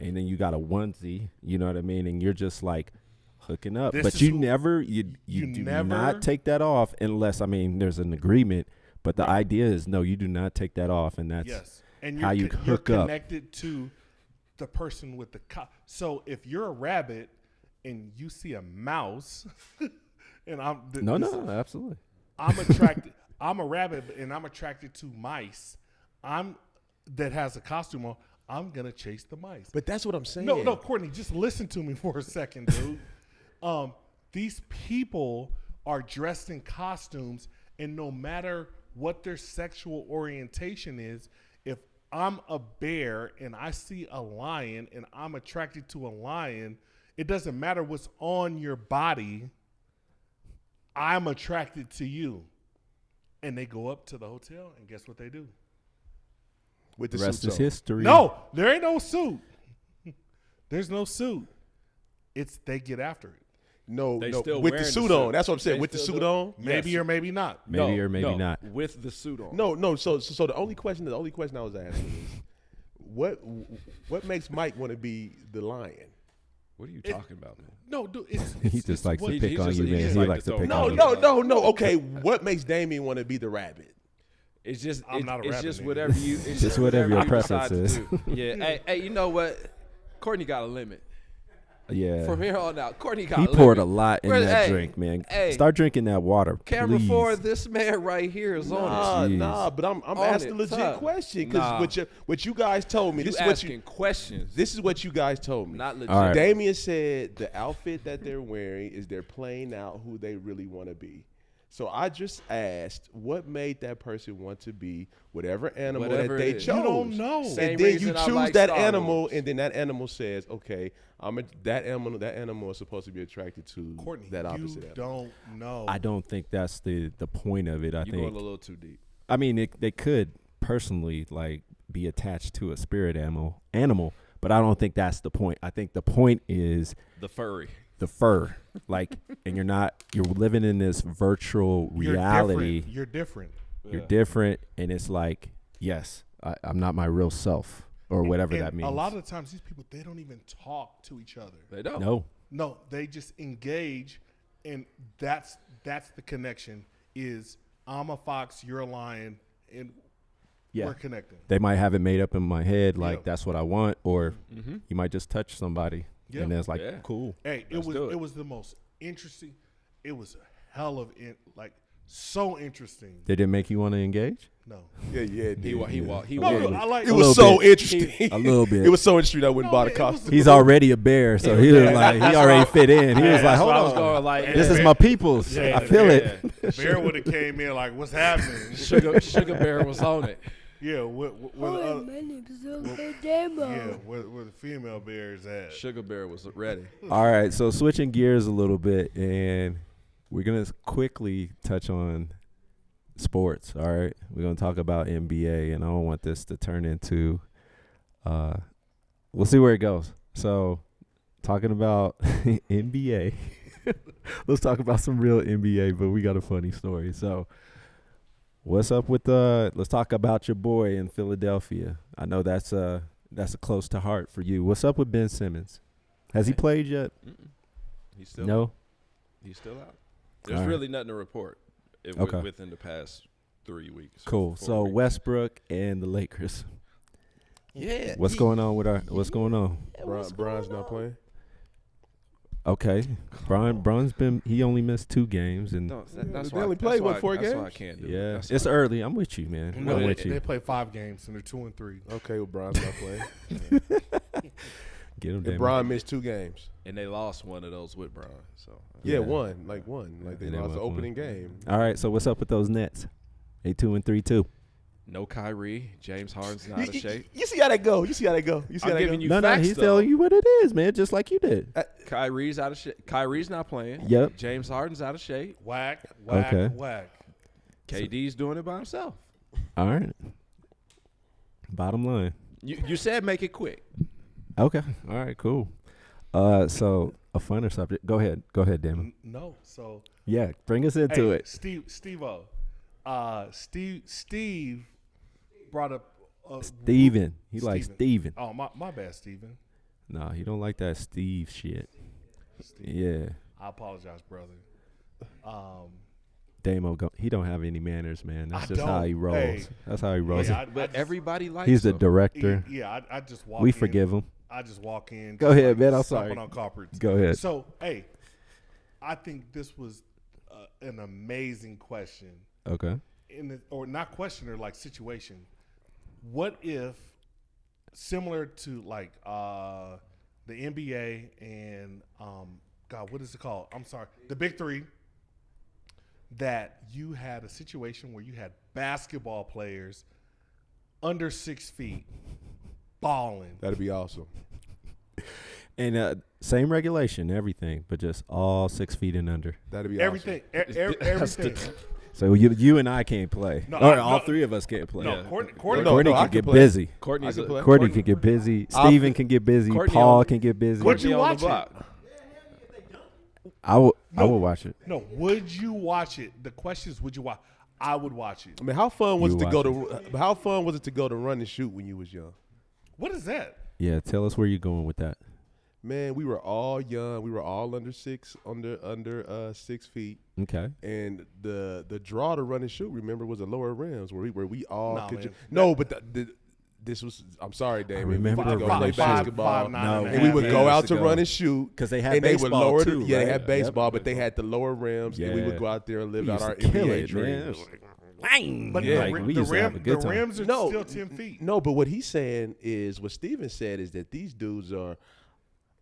and then you got a onesie. You know what I mean? And you're just like hooking up, This but is you who- never you do never- not take that off unless there's an agreement. But the idea is no, you do not take that off, and that's Yes. And how you you're hook up. connected to the person with the So if you're a rabbit and you see a mouse, and no, absolutely. I'm attracted. I'm a rabbit and I'm attracted to mice. That has a costume on. I'm gonna chase the mice. But that's what I'm saying. No, Courtney, just listen to me for a second, dude. These people are dressed in costumes, and no matter what their sexual orientation is, if I'm a bear and I see a lion and I'm attracted to a lion, it doesn't matter what's on your body. I'm attracted to you. And they go up to the hotel, and guess what they do? With The the rest suits is on. history. No, there ain't no suit. There's no suit. They get after it. No, They no. still With the wearing the suit suit. on. That's what I'm saying. They With the still suit do. on. Maybe Yes. or maybe not. Maybe or maybe not. With the suit on. No. So the only question I was asking is, what makes Mike want to be the lion? What are you talking about, man? No, dude, it's He just likes to what- pick he's on just- you, he man. just He like likes to to throw pick No, on you. no. Okay, what makes Damien want to be the rabbit? It's just I'm not a it's rabbit just nigga. whatever you. It's Just whatever your you preference decide to is. do. Yeah. Hey, you know what? Courtney got a limit. Yeah. From here on out, Courtney got He a limit. poured a lot in Where- that hey, drink, man. hey. Start drinking that water, Camera please. 4, this man right here is on it. Jeez. Nah, but I'm On asking it, a legit tough. question Nah. because what you guys told me. You This is what asking questions. This is what you guys told me. Not legit. All right. Damien said the outfit that they're wearing is they're playing out who they really want to be. So I just asked, what made that person want to be whatever animal Whatever that they it is. chose? You don't know. Same And then you reason I choose like that Star animal, Wars. and then that animal says, "Okay, that animal is supposed to be attracted to Courtney, that you opposite animal." don't know. I don't think that's the point of it. I You're going think. a little too deep. I mean, they could personally like be attached to a spirit animal, but I don't think that's the point. I think the point is The furry. the fur, like, and you're living in this virtual You're reality. different. You're different. You're different, and it's like, yes, I'm not my real self, or whatever And that means. a lot of the times, these people, they don't even talk to each other. They don't. no, No, they just engage, and that's the connection. Is I'm a fox, you're a lion, and yeah, we're connecting. they might have it made up in my head, like Yeah. that's what I want, or Mm-hmm. you might just touch somebody, Yeah. and then it's like, Yeah. cool. Hey, Let's do it. it was the most interesting. It was a hell of so interesting. Did it make you want to engage? No, Yeah, He did. walked. He no, walked. I like It A was little so bit. interesting. A little bit. It was so interesting. I wouldn't No, buy the it was- costume. He's already a bear, so he was like, he already fit in. He was like, That's hold why I was on, going like this is my people's. Yeah, I feel yeah. it. Bear would have came in like, "What's happening?" Sugar Bear was on it. Yeah, where the Hi, other, my name is Uncle Damo. yeah, where the female bear is at? Sugar Bear was ready. All right, so switching gears a little bit, and we're gonna quickly touch on sports. All right, we're gonna talk about NBA, and I don't want this to turn into. We'll see where it goes. So, talking about NBA, Let's talk about some real NBA, but we got a funny story. So, what's up with let's talk about your boy in Philadelphia. I know that's a close to heart for you. What's up with Ben Simmons? Has he played yet? He's still No. He's still out. There's All right. really nothing to report within the past 3 weeks. or Cool. 4 So weeks. Westbrook and the Lakers. Yeah. What's going on with what's going on? Bron's not playing. Okay. Bron's he only missed 2 games and That's They why only that's played, why- what, 4 That's why I games? can't do it. yeah, That's it's why- early. I'm with you, man. No, I'm with they you. play 5 games and they're 2-3. Okay, well, Bron's not playing. Get him, And Damo. Bron missed 2 games. And they lost one of those with Bron. So Yeah, Yeah. one. Like they And they lost the won. opening game. All right. So what's up with those Nets? They 2-3 too. no Kyrie. James Harden's not out of shape. You see how that go? You see how that go? You see I'm how that giving go? you No, facts, he's though. telling you what it is, man. Just like you did. Kyrie's out of shape. Kyrie's not playing. Yep. James Harden's out of shape. Whack. Okay. Whack. KD's doing it by himself. All right. Bottom line. You said make it quick. Okay. All right. Cool. So a funner subject. Go ahead, Damon. No. So, Yeah, bring us into hey, it. Steve-O. Steve brought up Steven. He likes Steven. Oh, my bad, Steven. No, he don't like that Steve shit. Steve. Yeah. I apologize, brother. Damo, he don't have any manners, man. That's I just how don't. he rolls. Hey. That's how he rolls. Yeah, But everybody likes He's the him. director. Yeah, I just walk We in. forgive him. I just walk in. Go just ahead, man. I'm stomping sorry. on carpets. Go ahead. So, hey, I think this was an amazing question. Okay. Or not question, or like situation. What if, similar to like the NBA and God, what is it called? I'm sorry, the Big Three. That you had a situation where you had basketball players under 6 feet balling. That'd be awesome. And same regulation, everything, but just all 6 feet and under. That'd be Everything, awesome. everything. So you and I can't play. No, or I- all no. 3 of us can't play. No, Yeah. Courtney, No, Courtney I can can get play. busy. Courtney's I can play. Courtney can get busy. Steven can get busy. Courtney Paul on- can get busy. Would you Courtney on watch the it? block. I will watch it. No, would you watch it? The question is, would you watch? I would watch it. I mean, how fun was You it to go watch to? How fun was it to go to run and shoot when you was young? What is that? Yeah, tell us where you're going with that. Man, we were all young. We were all under 6 feet. Okay. And the draw to run and shoot, remember, was the lower rims where we all Nah, could. man. No, but this was. I'm sorry, Damon. remember we the would go run play and shoot. basketball, Five, nine No, and a and we half would years go out to ago. run and shoot. 'Cause they had and they would baseball lower too, the, yeah, they right? had baseball, Yep. but they had the lower rims, and we Yeah. would go out there and live We out used our to kill NBA it, man. dreams. But Yeah, the, like, rim, we the, used to have a rim, good the time. rims are No, still 10 feet. No, but what he's saying is what Steven said is that these dudes are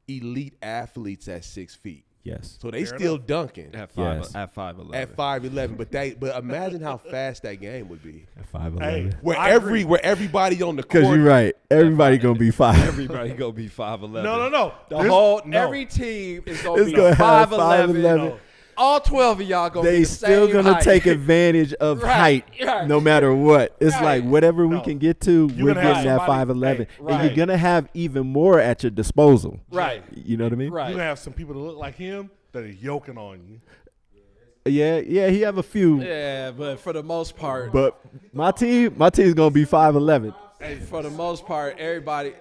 elite athletes at 6 feet. Yes. So they Fair still enough. dunking At Yes. 5'11". at 5'11". But imagine how fast that game would be. At 5'11. Hey, Where I agree. everybody on the court. Because you're right. Everybody going to be 5. Everybody gonna be 5'11". No. Every team is gonna It's be gonna have 5'11". 5'11". No. All 12 of y'all gonna be They the still same going to height. take advantage of Right, height right. no matter what. It's Right. like whatever we No. can get to, You're we're gonna have getting at somebody- 5'11". hey, And right. you're going to have even more at your disposal. Right. You know what I mean? Right. You're going to have some people that look like him that are yoking on you. Yeah, he have a few. Yeah, but for the most part, But my team's going to be 5'11". for the most part, everybody.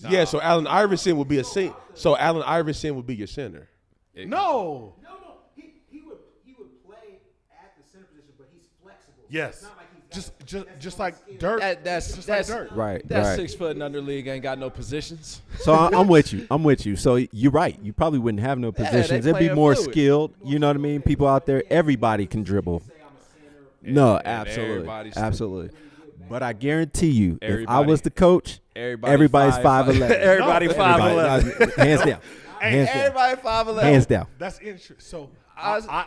Yeah, so Allen Iverson would be So Allen Iverson would be your center. No. No, he would play at the center position, but he's flexible. Yes. It's not like he's got Just like Dirk. That's just like that's Dirk. Right, That right. 6 foot and under league ain't got no positions. So I'm with you. So you're right. You probably wouldn't have no positions. they It'd be playing more fluid. skilled. You know what I mean? People out there, everybody can dribble. No, and absolutely, everybody's- absolutely. But I guarantee you, if I Everybody- was the coach, everybody's 5'11". Everybody No. 5'11". Hands down. Hands down. Everybody 5'11". Hands down. That's interesting. So I-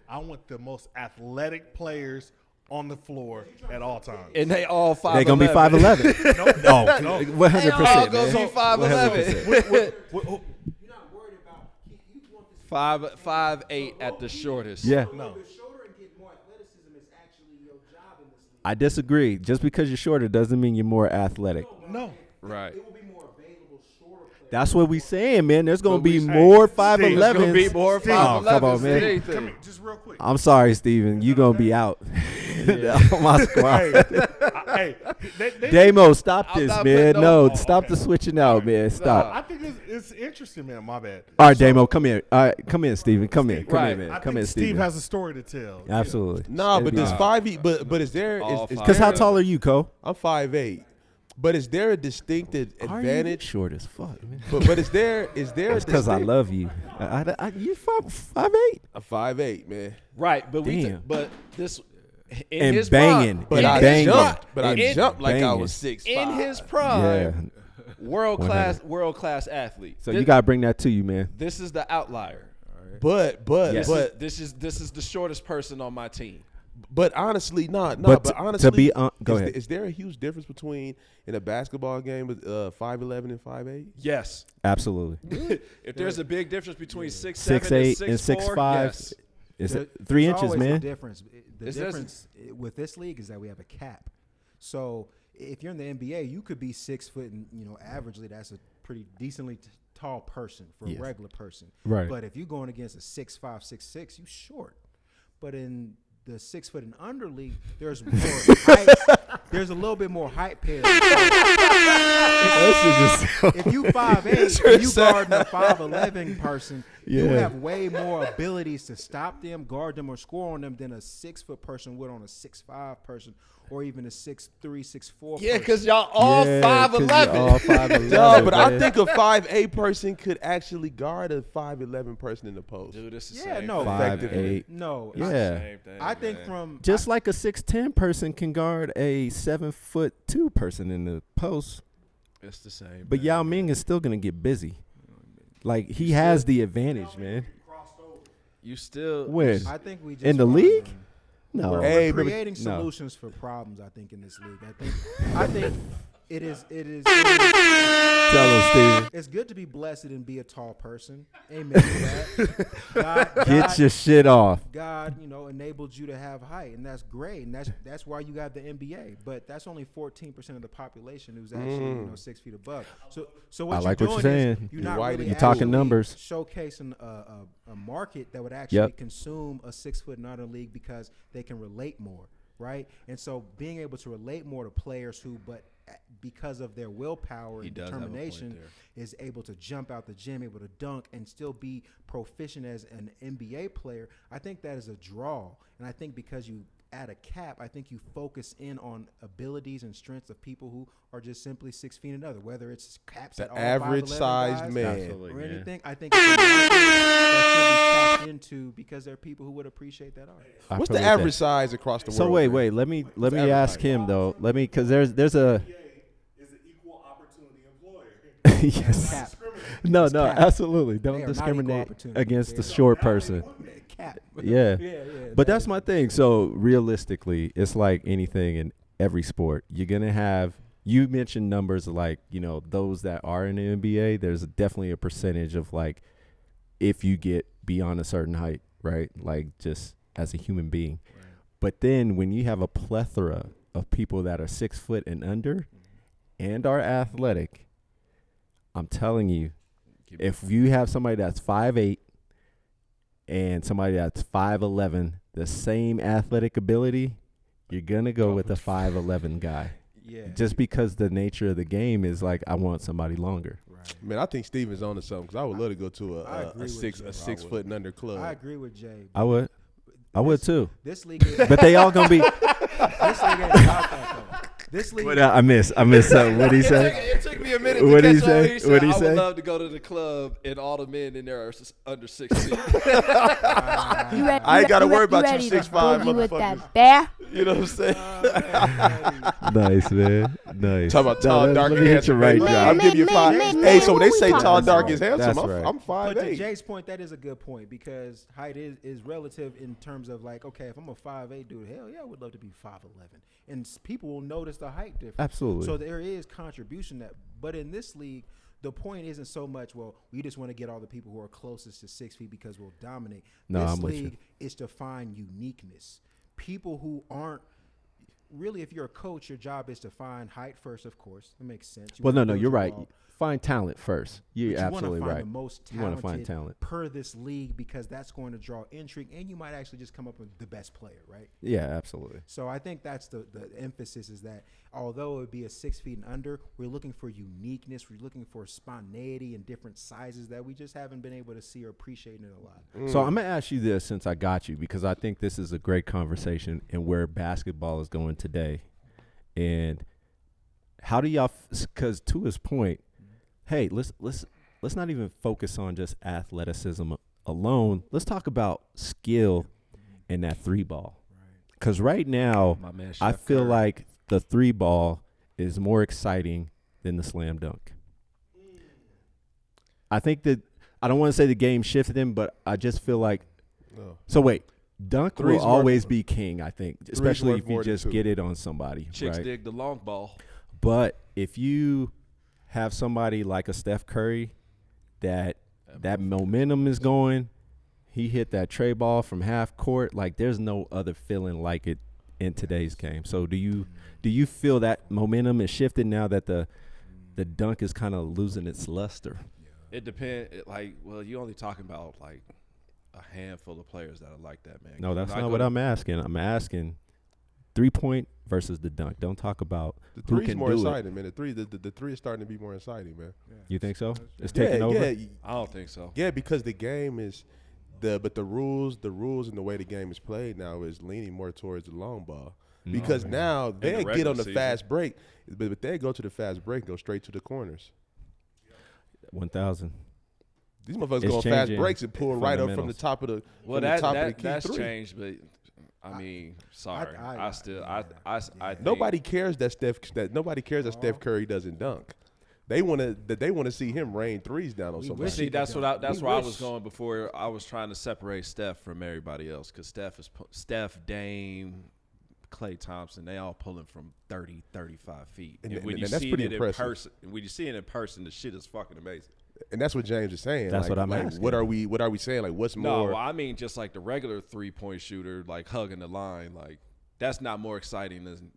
I want the most athletic players on the floor at all times. And they all 5'11". They're gonna be 5'11". No. 100%. They all gonna man. be 5'11". You're not worried about. You want this 5'8" at the shortest. Yeah. No. to shorter and get more athleticism is actually your job in this league. I disagree. Just because you're shorter doesn't mean you're more athletic. No. Right. It will be more available shorter players. That's what we saying, man. There's gonna But be we- more Steve, There's 5'11s. gonna be more Steve. 5'11s Oh, come on, than man. Come anything. here, just real quick. I'm sorry, Steven. You gonna be out. On my squad. Hey, they, Damo, stop I'm this, not man. putting No, no- stop okay. the switching out, man. Stop. I think it's interesting, man. My bad. All right, Damo, come here. All right, come in, Steven. Come in. Come Right. in, man. I Come think in, Steve Steven. has a story to tell. Absolutely. Nah, but It'd does be- 5'8", but is there All is Because how there- tall are you, Cole? I'm 5'8", but is there a distinctive Are you advantage? short as fuck, man. But is there a It's because I distinct- love you. You 5'8". I'm 5'8", man. Right, but Damn. but this in And his banging. prime, But And I banging. jumped. But I And jumped like I banging. was 6'5". in his Yeah. prime, world class athlete. So you gotta bring that to you, man. This is the outlier. But Yes. This is the shortest person on my team. But honestly, no. But But to honestly, be go is ahead. Is there a huge difference between in a basketball game with 5'11" and 5'8"? Yes. Absolutely. If there's a big difference between 6'7" 6'8" and 6'4", 6'5". yes. It's There- 3 there's inches, always a man. difference. The This difference with this league is that we have a cap. So if you're in the NBA, you could be 6 foot, and averagely that's a pretty decently tall person for Yes. a regular person. Right. But if you're going against a 6'5", 6'6", you short. But in the 6 foot and under league, there's more height. There's a little bit more height parity. If you 5'8", and you guarding a 5'11" person, you Yeah. have way more abilities to stop them, guard them, or score on them than a 6 foot person would on a 6'5" person, or even a 6'3", 6'4". Yeah, person. because y'all all Yeah, 'cause you're 5'11". all 5'11", No, but I man. think a 5'8" person could actually guard a 5'11" person in the post. Dude, it's the Yeah, same no. thing. 5'8". No, Yeah. Same thing, I think man. from Just like a 6'10" person can guard a 7'2" person in the post, It's the same. but thing. Yao Ming is still gonna get busy. Like he has the advantage, man. You still When I think we just in the find league? them. No. We're Hey, but- creating no. solutions for problems. I think in this league, I think it is. Tell him, Steven. It's good to be blessed and be a tall person. Amen to that. Get your shit off. God, enabled you to have height, and that's great, and that's why you got the NBA. But that's only 14% of the population who's actually 6 feet above. So what I you're like what doing you're is saying. you're You're not white really and you're talking actually numbers. showcasing a market that would actually Yep. consume a 6 foot and under league because they can relate more, right? And so being able to relate more to players who, but because of their willpower He and does have a point determination, there. is able to jump out the gym, able to dunk, and still be proficient as an NBA player. I think that is a draw. And I think because you add a cap, I think you focus in on abilities and strengths of people who are just simply 6 feet and under, whether it's caps The at all average 5'11" sized guys man. Absolutely. or man. anything. I think it's a market that should be tapped into because there are people who would appreciate that art. I What's feel the like that. average size across the world? So wait. man? Let me average ask height? him though. Because there's a Is an equal opportunity employer. yes. Cap. No, It's no, cap. absolutely. They are Don't not equal discriminate opportunity. against the They are short person. Cap. Yeah. Yeah. But that's my thing. So realistically, it's like anything in every sport. You're gonna have. You mentioned numbers like those that are in the NBA. There's definitely a percentage of like if you get beyond a certain height, right? Like just as a human being. Right. But then when you have a plethora of people that are 6 foot and under and are athletic, I'm telling you, if you have somebody that's 5'8" and somebody that's 5'11", the same athletic ability, you're going to go with the 5'11" guy. Yeah. Just because the nature of the game is like, I want somebody longer. Right. Man, I think Steven's on to something because I would love to go to I a agree with six you. a 6 foot and under club. I agree with Jay. I would. I would too. This league is But they all going to be. this league ain't about that though. This league What I miss something. What'd he say? It took me a minute What'd to he catch on. say? He said, What'd he I say? would love to go to the club and all the men in there are under 6 feet. I ain't gotta worry about you 6'5" You with motherfuckers. that bear? You know what I'm saying? Nice, man. Nice. Talk about tall, No, dark, let and me hit handsome. your right baby. job. I'm giving you Man, 5. man, Hey, man, so when what they we say talking tall, about? dark, is handsome, That's right. I'm But to 5'8". Jay's point, that is a good point because height is relative in terms of like, okay, if I'm a 5'8" dude, hell yeah, I would love to be 5'11", and people will notice the height difference. Absolutely. So there is contribution but in this league, the point isn't so much, well, we just want to get all the people who are closest to 6 feet because we'll dominate. No, this I'm with you. league is to find uniqueness. People who aren't really, if you're a coach, your job is to find height first, of course. It makes sense. You Well, wanna no, build you're your right. ball. Find talent first. You're But you absolutely want to find right. the most You want to talented find talent. per this league because that's going to draw intrigue, and you might actually just come up with the best player, right? Yeah, absolutely. So I think that's the emphasis is that although it would be a 6 feet and under, we're looking for uniqueness. We're looking for spontaneity and different sizes that we just haven't been able to see or appreciate in a lot. So I'm going to ask you this since I got you, because I think this is a great conversation and where basketball is going today. And how do y'all, because to his point, hey, let's not even focus on just athleticism alone. Let's talk about skill in that three ball. Because right now, My man, I Chef feel Curry. like the three ball is more exciting than the slam dunk. I think that, I don't want to say the game shifted him, but I just feel like, No. so wait, dunk Three's will always worth- be king, I think, especially worth if you more than just two. get it on somebody, Chicks right? dig the long ball. But if you have somebody like a Steph Curry that momentum is going, he hit that tray ball from half court, like there's no other feeling like it in today's game. So do you feel that momentum is shifted now that the dunk is kind of losing its luster? It depends. You're only talking about like a handful of players that are like that, man. No, that's You're not what gonna- I'm asking. I'm asking 3-point versus the dunk. Don't talk about The who three's can more do it. exciting, man. The three is starting to be more exciting, man. You think so? It's taking yeah, over? Yeah, I don't think so. yeah, because the game is the rules and the way the game is played now is leaning more towards the long ball. Because now the they get regular on the season. fast break, but they go to the fast break and go straight to the corners. 1,000. These motherfuckers It's go on fast changing breaks and pull right up from the fundamentals. top of the Well, from the top of the key that's three. changed, but I mean, sorry, I- I think Nobody cares that Steph Curry doesn't dunk. They want to see him rain threes down on We somebody. wish See, that's We where I was wish. going before. I was trying to separate Steph from everybody else because Steph, Dame, Klay Thompson, they all pulling from 30, 35 feet. And when and you that's see pretty it in impressive. person, the shit is fucking amazing. And that's what James is saying. That's like, what I'm like, asking. What are we saying? Like, what's No, more? I mean just like the regular 3-point shooter, like hugging the line, like that's not more exciting than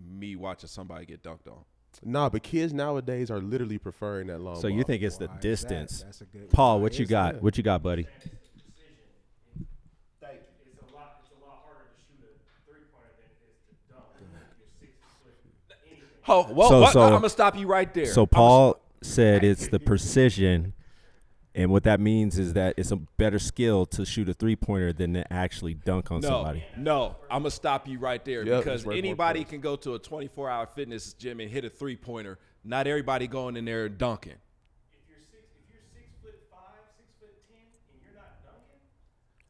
me watching somebody get dunked on. Nah, but kids nowadays are literally preferring that long So ball. you think it's the Why is that? distance? That's a good. Paul, why what you is got? that? What you got, buddy? It's a lot harder to shoot a three-pointer than it is to dunk. You're 6 foot. Anything. Oh, well, So- what? so- I'm gonna stop you right there. So Paul said it's the precision, and what that means is that it's a better skill to shoot a 3-pointer than to actually dunk on somebody. No, I'm gonna stop you right there Yep, because it's worth more anybody points. can go to a 24-hour fitness gym and hit a 3-pointer. Not everybody going in there and dunking. If you're 6'5", 6'10", and you're not dunking,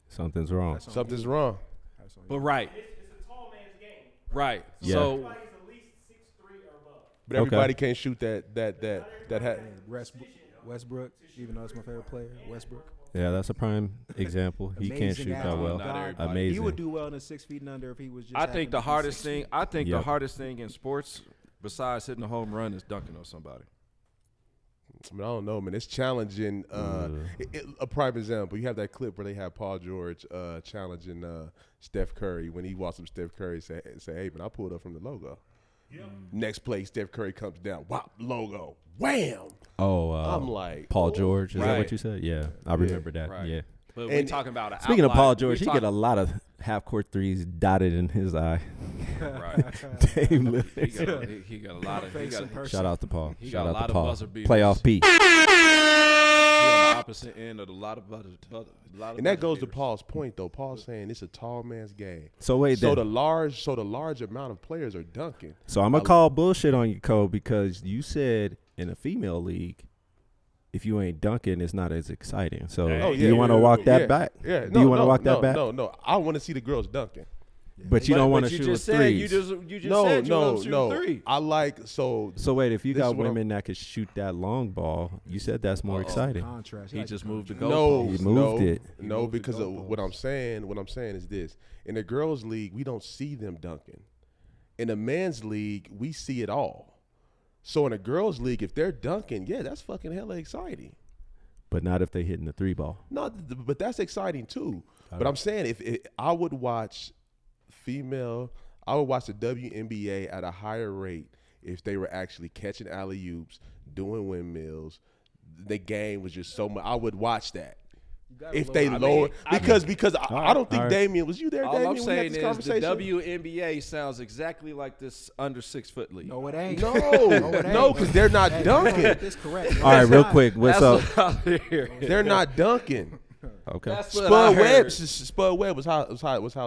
Something's wrong. That's on Something's you. wrong. That's on you. But right, it's a tall man's game. right. Yeah. So Everybody's at least 6'3" or above. But everybody can't shoot that. Westbrook, even though it's my favorite player, Westbrook. Yeah, that's a prime example. He can't Amazing shoot that athlete. well. Not everybody. Amazing. He would do well in the 6 feet and under if he was just. I think the hardest thing. I think the Yep. hardest thing in sports, besides hitting a home run, is dunking on somebody. I mean, I don't know, man. It's challenging. A prime example, you have that clip where they have Paul George challenging Steph Curry when he walks up to Steph Curry and say, hey, man, I pulled up from the logo. Next play, Steph Curry comes down. Whop, logo. Wham. Oh, I'm like, Paul oh. George. Is that Right. what you said? Yeah, I remember that. Right. Yeah. But we're And talking about an Speaking of outlier. Paul George, he We're get a lot of half-court threes dotted in his eye. right. Dame He Lillard. got a lot of. He Face got, in person. Shout out to Paul. He Shout got a out lot to of Paul. buzzer beaters. Playoff P. he on the opposite end of a lot of buzzer. And that goes to Paul's point, though. Paul's saying it's a tall man's game. So wait, So then. the large amount of players are dunking. So I'm gonna call bullshit on you, Cole, because you said in a female league, if you ain't dunking, it's not as exciting. So Oh, do you want to walk that yeah, back? Yeah. Do you want to walk that no, back? No. I want to see the girls dunking. But you don't want to you shoot just with said threes. you just said you want to shoot three. I like so. So wait, if you This is got what I'm- women that could shoot that long ball, you said that's more exciting. Contrast. He just moved the goal. goal. No, He moved it. No, moved the because of goalpost. what I'm saying. What I'm saying is this: in the girls' league, we don't see them dunking. In the men's league, we see it all. So in a girls' league, if they're dunking, yeah, that's fucking hella exciting. But not if they hitting the 3-ball. No, but that's exciting too. But I'm saying if I would watch female, I would watch the WNBA at a higher rate if they were actually catching alley-oops, doing windmills. The game was just so much. I would watch that. If they lower, because I don't think Damian was you there. All Damian, I'm we had saying this is conversation. the WNBA sounds exactly like this under 6 foot league. No, it ain't. No, because they're not dunking. That's correct. All right, real quick. What's up? They're not dunking. Okay. That's what I heard. Spud Webb was how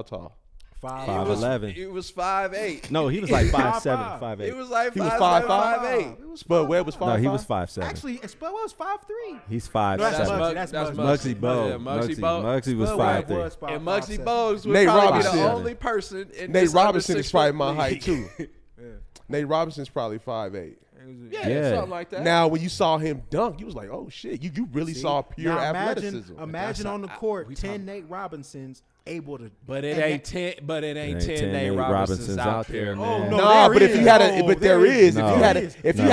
tall? 5'11". It was 5'8". No, he was like 5'7", 5'8". It was like He was 5'7", 5'5". 5'8". Spud Webb was 5'5". No, he was 5'7". Actually, Spud was 5'3". He's that's 5'7". Muggsy. That's Muggsy Bogues. Yeah, Muggsy Bogues. Muggsy was Spud Webb 5'3". was 5'5", And Muggsy 5'7". Bogues would Nate probably Robinson. be the only person in Nate this under Robinson 6 is probably foot my league. height too. Nate Robinson's probably 5'8". Yeah, something like that. Now, when you saw him dunk, you was like, "Oh shit!" You really saw pure Now athleticism. Imagine on the court 10 Nate Robinsons able to. But it ain't 10. But it ain't 10 Nate Robinsons out there, man. no, Nah, there but if is. you had a, but there is. No. If you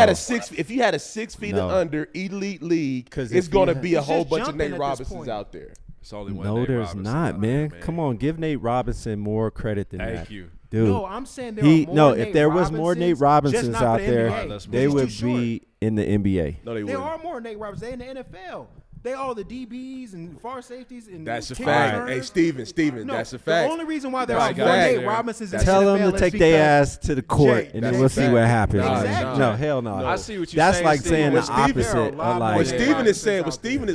had a 6 feet No. and under elite league, 'Cause it's if gonna you be a It's whole just bunch of jumping Nate at this Robinsons point. out there. It's only one. No, Nate there's Robinson not, out there, man. Come on, give Nate Robinson more credit than that. Thank you. Dude. No, I'm saying there are more if Nate there was more Nate Robinsons just not out for the there, NBA. they He's would too be in the NBA. No, they There wouldn't. are more Nate Robinsons. They in the NFL. They all the DBs and far safeties and That's a kick fact. returners. Hey, Steven, No, that's a fact. The only reason why there That's are a more fact. Nate Robinsons in the Tell NFL them to is take because their ass to the court, Jay, and that's then we'll a see fact. what happens. Exactly. No, hell no. I see what you're That's saying. like Steven. saying the What Steven- opposite. There are a Of lot more like, What Nate Steven is Robinsons saying, out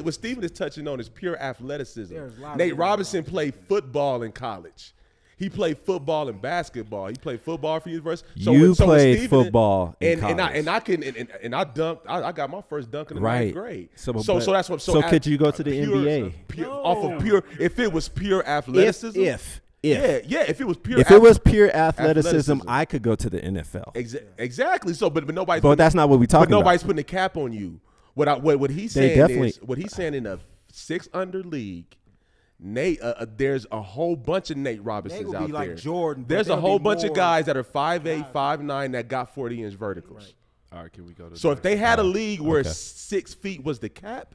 what Steven is touching on is pure athleticism. There's a lot of Nate Nate Robinson played football in college. He played football and basketball. He played football for university. You played football in and I college. I got my first dunk in the Right. ninth grade. So, So but- that's what. so could you go to the pure- NBA? Off of pure. If it was pure athleticism. If Yeah. If it was pure. if it was pure athleticism, I could go to the NFL. Exactly. So, but nobody's. But that's not what we talking But nobody's about. putting a cap on you. What he's They saying definitely- is what he's saying in a 6 under league. Nate, there's a whole bunch of Nate Robinsons Nate will out be there. like Jordan, but There's a there'll whole be bunch of more guys that are 5'8", 5'9", that got 40-inch verticals. All right, can we go to So if they had a league where okay. 6 feet was the cap,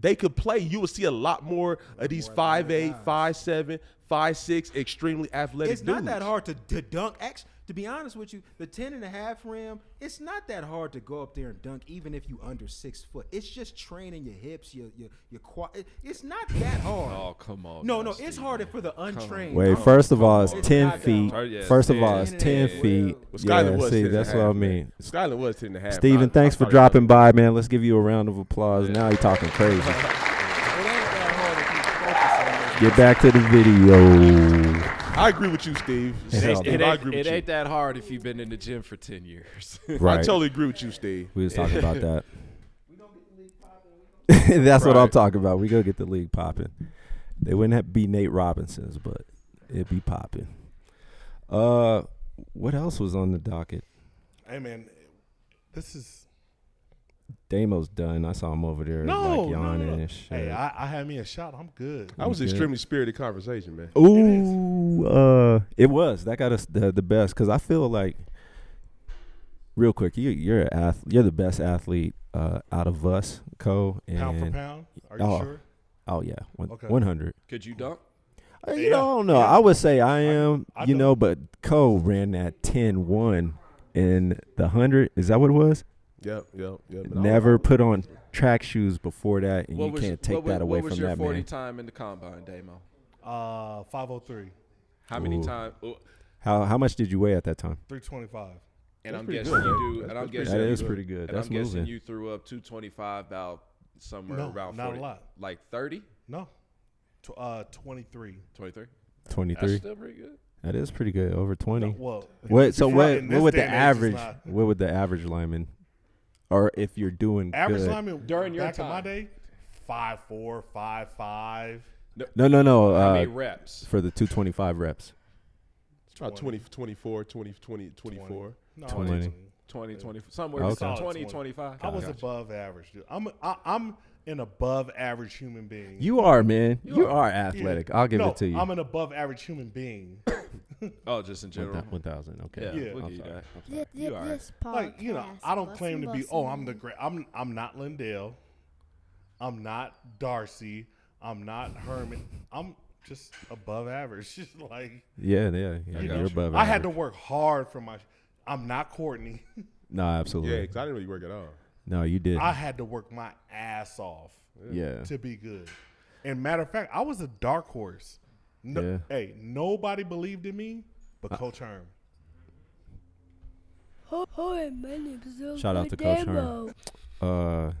they could play. You would see a lot more of these 5'8", 5'7", 5'6", extremely athletic It's not dudes. that hard to dunk. Actually, to be honest with you, the 10.5 rim, it's not that hard to go up there and dunk, even if you under 6 foot. It's just training your hips, your quad. It's not that hard. Oh, come on. No, now, it's Steven. harder for the untrained. Wait, first of all, it's It's 10 not that feet. hard. Yeah, First of 10. all, it's 10 feet. Well, Skyler Yeah, was see, 10 that's and a what I half, mean. man. Skyler was 10.5. Steven, thanks for dropping by, man. Let's give you a round of applause. Now you're talking crazy. It ain't that hard if you focus on it. Get back to the video. I agree with you, Steve. Hell Steve, no. I agree with It you. ain't that hard if you've been in the gym for 10 years. Right. I totally agree with you, Steve. We was talking about that. That's what I'm Right. talking about. We go get the league popping. They wouldn't have be Nate Robinsons, but it'd be popping. What else was on the docket? Hey man, this is Damo's done. I saw him over there like yawning and shit. Hey, I had me a shot. I'm good. That was You good? extremely spirited conversation, man. Ooh, it was. That got us the best because I feel like, real quick, you're the best athlete out of us, Co. And Pound for pound. Are you sure? Oh yeah, Okay. 100. Could you dunk? You Yeah, know, I don't know. yeah. I would say I am. I you know. know, but Co ran that 10-1 in the 100. Is that what it was? Yep. Never put on track shoes before that, and you was- can't take that away What was from your that 40 man. time in the combine, Damo? 503, How many Ooh. times? How much did you weigh at that time? 325. And That's I'm pretty guessing good, you man. do. That's And I'm pretty guessing That good. is pretty good. And That's I'm guessing moving. you threw up 225 about somewhere No, around not 40. a lot. Like 30, No, 23. 23. That's 23. still pretty good. That is pretty good. Over 20. No, well, What? So in what? this What would day the and age, it's average? not- What would the average lineman, or if you're doing Average good? lineman During your back in my time. day, 5'4", 5'5". No. How many reps? For the 225 reps. It's about 20, 24, 20, 24. No, 20. 20, 20, somewhere Okay. between Solid 20, 20. 25. I was Gotcha. above average, dude. I'm an above average human being. You are, man. You are athletic. I'll give No, it to you. I'm an above average human being. Oh, just in general. 1,000. Okay. Yeah, Yeah. we'll I'm give you sorry. that. You all right. This Like, you know, podcast, I don't claim to be. bussin', Oh, I'm the bussin'. great. I'm not Lindell. I'm not Darcy. I'm not Herman. I'm just above average. Just like Yeah, you you're know, above I had to average. work hard for my. I'm not Courtney. No, absolutely. Yeah, because I didn't really work at all. No, you did. I had to work my ass off Yeah. to be good. And matter of fact, I was a dark horse. No, Yeah. Hey, nobody believed in me but Coach Herm. Hi, my name is SoKnow. Shout out to Coach Damo.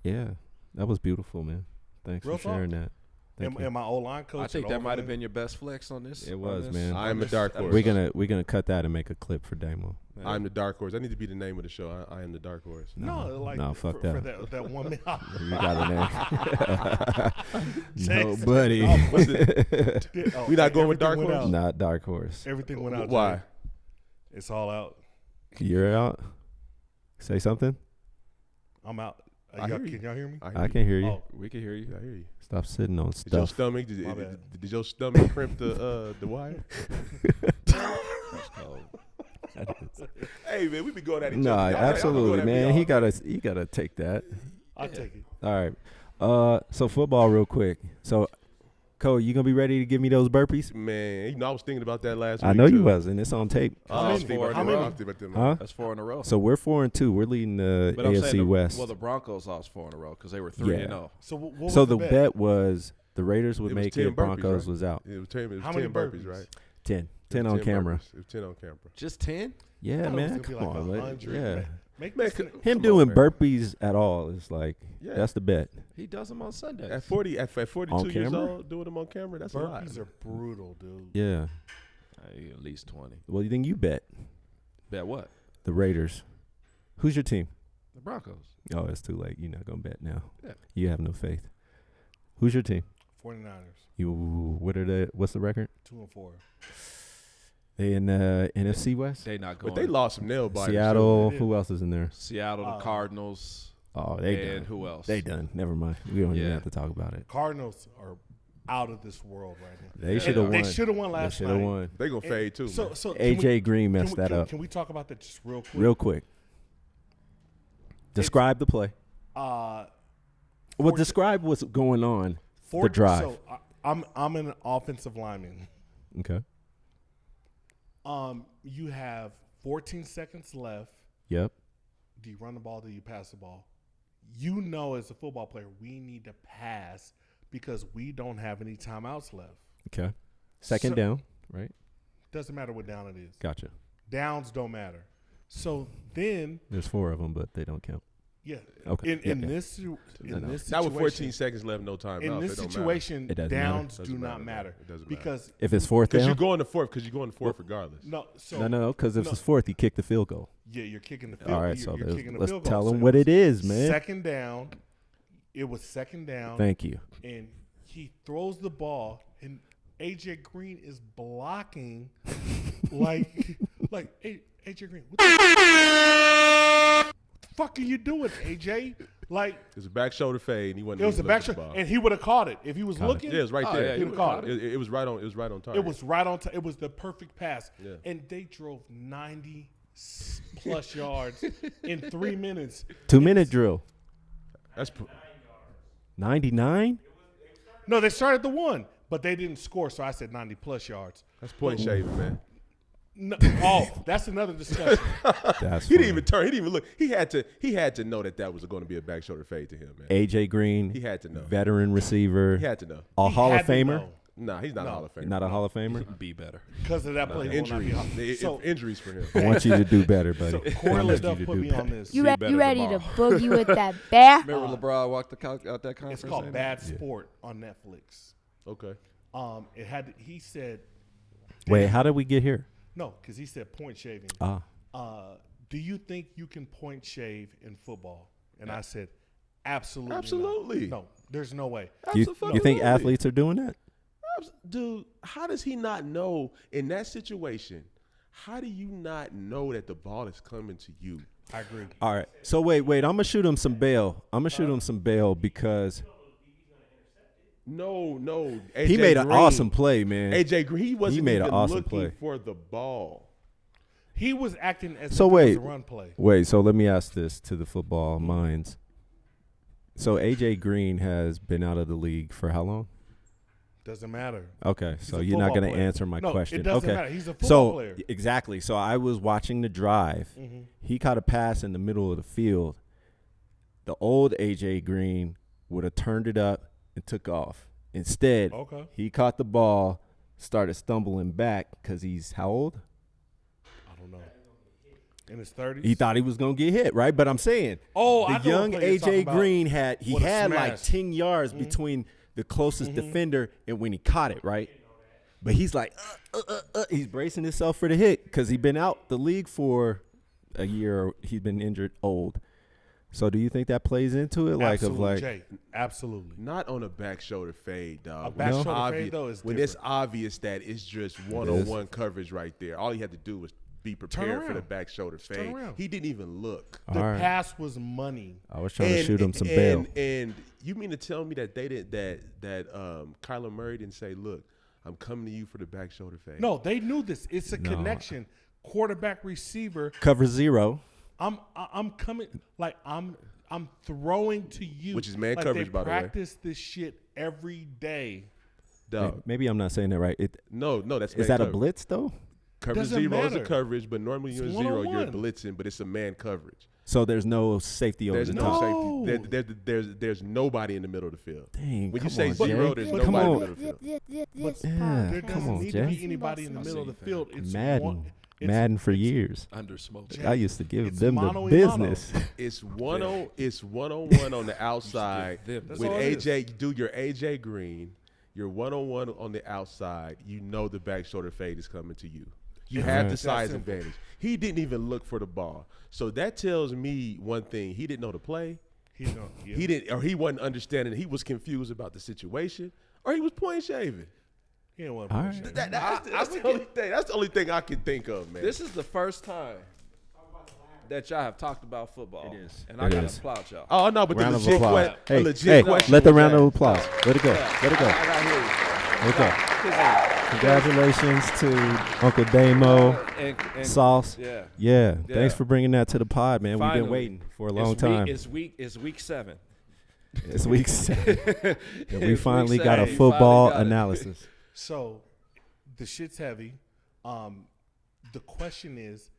Yeah, that was beautiful, man. Thanks Real for sharing talk. that. Thank you. And my O-line coach. I think at that might have Overland, been your best flex on this. It on was, this- man. I am on a this dark horse. We're gonna cut that and make a clip for Damo. I'm the dark horse. I need to be the name of the show. I am the dark horse. No, like no, fuck for that. that 1 minute. You got a name. No, Jason. buddy. We not going with dark everything went horse? out. Not dark horse. Everything went out. Why? Jay. It's all out. You're out. Say something. I'm out. I hear you. Can y'all hear me? I can hear you. Oh, We can hear you. I hear you. Stop sitting on Did your stuff. stomach? My bad. Did your stomach crimp the wire? Hey man, we be going at each No, other. Y'all absolutely, going at me man. all He day. gotta take that. I'll take it. All right. So football, real quick. So, Cole, you gonna be ready to give me those burpees? Man, you know I was thinking about that last week. I know you too. was, and it's on tape. I was How thinking about many? them. I was thinking about them. Huh? That's 4 in a row. So we're 4-2. We're leading the But I'm saying AFC the, West. well, the Broncos lost 4 in a row because they were 3-0. So what was So the the bet was the Raiders would It was make 10 it. Broncos burpees, right? was out. It was 10, How many burpees, burpees? right? 10. It 10 was on camera. burpees. It was 10 on camera. Just 10? Yeah, I thought it was man. gonna be Come like on. 100. Yeah. Make Man, this come Him on, doing man. burpees at all is like, Yeah. that's the bet. He does them on Sundays. At 40, at 42 On years camera? old, doing them on camera, that's a lot. burpees are brutal, dude. Yeah. At least 20. Well, you think you bet Bet what? the Raiders? Who's your team? The Broncos. Oh, it's too late. You're not gonna bet now. Yeah. You have no faith. Who's your team? 49ers, What's the record? 2-4. They in NFC West. They not going. But they lost some nail biters. Seattle. They did. Who else is in there? Seattle, the Cardinals, Oh, they and done. who else? They done. Never mind. We don't even Yeah. have to talk about it. Cardinals are out of this world right now. They should have They won. should have won They last should night. have won. They gonna fade too. So, man. so AJ Green can messed we, that can, up. Can we talk about that just real quick? Real quick. Describe the play. Uh, Well, describe what's going on. The drive. So I'm an offensive lineman. Okay. You have 14 seconds left. Yep. Do you run the ball? Do you pass the ball? You know, as a football player, we need to pass because we don't have any timeouts left. Okay. Second So- down. Right. Doesn't matter what down it is. Gotcha. Downs don't matter. So then, There's 4 of them, but they don't count. yeah. Okay. In Yeah. this No. this Not with 14 situation, seconds left, no time. in this situation, It doesn't downs matter. do Doesn't not matter, matter it doesn't matter. because If it's 4th Because you're down. going to fourth. Because you're going to fourth regardless. no. So No. Because if no. it's 4th, you kick the field goal. Yeah, you're kicking the field. All right. You're, So you're kicking the let's field tell goal. them So what was it is, man. Second down. It was second down. Thank you. And he throws the ball, and AJ Green is blocking, like AJ Green. What the fuck are you doing, AJ? Like It was a back shoulder fade, and he wasn't. it was a even back looking shot, at the ball. and he would have caught it if he was Caught it. looking. Yeah, it was right Oh, there. yeah, he he would have caught it. It was right on. It was right on target. It was right on. It was the perfect pass, Yeah. and they drove 90 plus yards in 3 minutes. 2-minute drill. That's 99. No, they started the one, but they didn't score, so I said 90 plus yards. point shaving, man. No, that's another discussion. That's He didn't funny. even turn. He didn't even look. He had to know that was going to be a back shoulder fade to him, man. AJ Green. He had to know. Veteran receiver. He had to know. A He Hall of had to Famer. know. Nah, he's not a No. Hall of Famer. Not a Hall of Famer. Be better. Because of that play. he will not be Injuries. out. So, Injuries for him. I want you to do better, buddy. so I Corey want Stuff you to put do me better. on this. You, See better you ready to tomorrow. boogie with that bear? Remember LeBron walked out that conference? It's called saying Bad Sport on Netflix. Okay. It had. He said, Wait, how did we get here? no, because he said point shaving. Ah, Do you think you can point shave in football? And I said, absolutely. not. Absolutely. No, there's no way. you think athletes are doing that? Dude, how does he not know in that situation? How do you not know that the ball is coming to you? I agree. All right. So wait. I'm gonna shoot him some bail. Because No. he AJ made an Green. awesome play, man. AJ Green, he wasn't made an even awesome looking play. for the ball. He was acting as So if it was wait. a run play. Wait. So let me ask this to the football minds. So AJ Green has been out of the league for how long? Doesn't matter. Okay, He's so a you're not football going to player. answer my No, question. it doesn't okay. matter. He's a football So player. exactly. So I was watching the drive. Mm-hmm. He caught a pass in the middle of the field. The old AJ Green would have turned it up and took off. Instead, Okay. he caught the ball, started stumbling back because he's how old? I don't know. In his 30s? He thought he was going to get hit, right? But I'm saying Oh, I know the young what play you're talking AJ about. Green had What a like smash. 10 yards between the closest defender and when he caught it, right? But he's like, he's bracing himself for the hit because he's been out the league for a year. He's been injured old. So do you think that plays into it? Absolutely, Jay. Absolutely. Not on a back shoulder fade, dog. A When back it's shoulder fade, though, is when different. it's obvious that it's just one-on-one coverage right there. All he had to do was be prepared for the around. back shoulder turn fade. around. He didn't even look. The All right. pass was money. I was trying to shoot him some bail. And you mean to tell me that they did that Kyler Murray didn't say, "Look, I'm coming to you for the back shoulder fade." No, they knew this. It's a No. connection. Quarterback, receiver. Cover zero. I'm coming. Like I'm throwing to you. Which is man like coverage, they by the way. practice this shit every day. dog. Maybe I'm not saying that right. No, that's Is man that a coverage. blitz though? Cover Doesn't zero is a matter. coverage, but normally you're in It's zero, you're one-on-one. blitzing, but it's a man coverage. So there's no safety over There's the no top. safety. There's nobody in the middle of the field. Dang, When come you say on, zero, Jay. there's But come nobody in on. the middle of the field. This Yeah, There podcast. come doesn't on, need Jay. to be anybody in the middle of the field. It's Madden. it's- Madden for years. Under smoke. Jay, I used to give it's them the mano a business. It's one on one on the outside them- That's with all it AJ. Do your AJ Green. You're 1-on-1 on the outside. You know the back shoulder fade is coming to you. You have the It's that size simple. advantage. He didn't even look for the ball. So that tells me one thing. He didn't know the play. He don't. Yeah. He didn't, or he wasn't understanding. He was confused about the situation, or he was point shaving. He didn't want All to right. push it. That's the only thing. That's the only thing I can think of, man. This is the first time that y'all have talked about football. It is. And I It gotta is. applaud y'all. oh no, but Round the of legit, applause. a Hey, legit hey, question. let the was round of asked. applause. Let it go. Yeah, Let it go. I got here. Let it go. Congratulations to Uncle Damo, And Sauce. yeah. Yeah, Yeah. thanks for bringing that to the pod, man. We've Finally. been waiting for a long time. It's week 7. It's week 7. And we It's finally week got a 7. We football finally got it. analysis. So, the shit's heavy. The question is,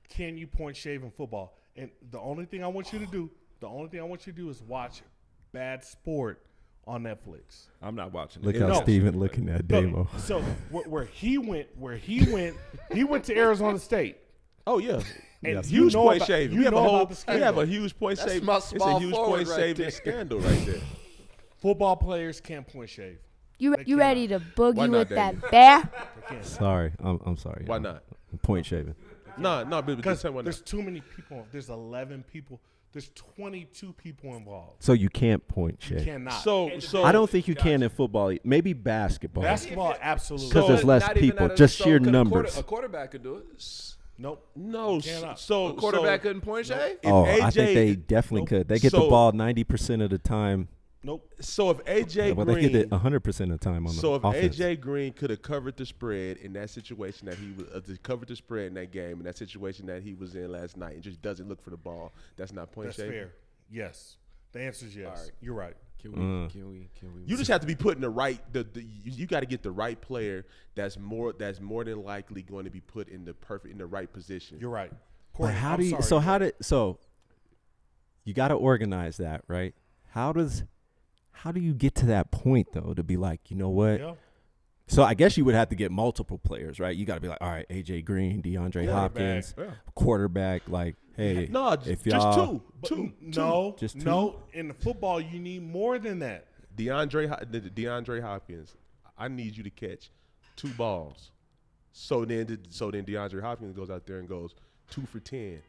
can you point shave in football? And the only thing I want you to do, is watch Bad Sport on Netflix. I'm not watching Look it. how No. Steven looking at Damo. So where he went, he went to Arizona State. Oh yeah, And yes. you Huge know point about- shaving. you We have a know whole. about the We have scandal. a huge point That's shaving. my It's a small huge forward point right shaving there. scandal right there. Football players can't point shave. You They ready to Why boogie not, with Daniel? that bear? They can't. Sorry, I'm sorry. Why not? Point shaving. No, but Because just tell me why not. there's too many people. There's 11 people. There's 22 people involved. So you can't point You shave. cannot. So I don't think you can in football. Maybe basketball. Basketball, absolutely. Because there's less Not even people, at a- just so sheer could numbers. A quarterback could do it. Nope. no. Cannot. So A quarterback so, couldn't point shave? if Oh, AJ, I think they definitely Nope. could. They get the So- ball 90% of the time. Nope. So if AJ Well, they get Green, it 100% of the time on so the if offense. AJ Green could have covered the spread in that situation that he was covered the spread in that game in that situation that he was in last night and just doesn't look for the ball, that's not point That's shaving. fair. Yes. The answer is yes. All right. You're right. Can we? You just have to be putting the right. You got to get the right player that's more than likely going to be put in the right position. You're right. But Courtney, how I'm do you? sorry, So bro. how did? So you got to organize that, right? How do you get to that point though? To be like, you know what? Yeah. So I guess you would have to get multiple players, right? You got to be like, all right, AJ Green, DeAndre Hopkins, quarterback. Like, hey, No, if just y'all, two. No. Just two? No. In the football, you need more than that. DeAndre Hopkins, I need you to catch 2 balls. So then DeAndre Hopkins goes out there and goes 2 for 10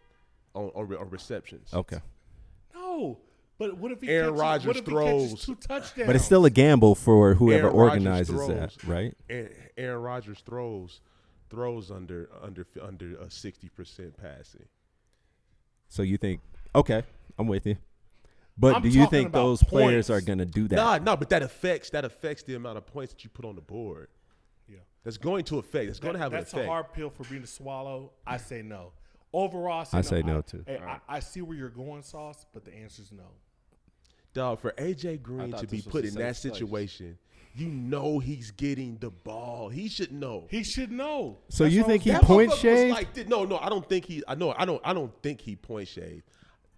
on receptions. okay, No. But what if he Aaron catches, Rodgers what if he throws. catches 2 touchdowns? but it's still a gamble for whoever Aaron Rodgers organizes that, throws. right? Aaron Rodgers throws under a 60% passing. So you think, okay, I'm with you. But I'm do you talking think about those players points. are going to do that? No, but that affects the amount of points that you put on the board. Yeah. That's going to affect. It's going to have an That's effect. a hard pill for me to swallow. I say no. Overall, I say no, too. Hey, I see where you're going, Sauce, but the answer is no. Dog, for AJ Green thought to be this was put a in that safe place. situation, you know he's getting the ball. He should know. He should know. So That's you what think I'm he saying. That point motherfucker was shaved? like, no, I don't think he. I don't think he point shaved.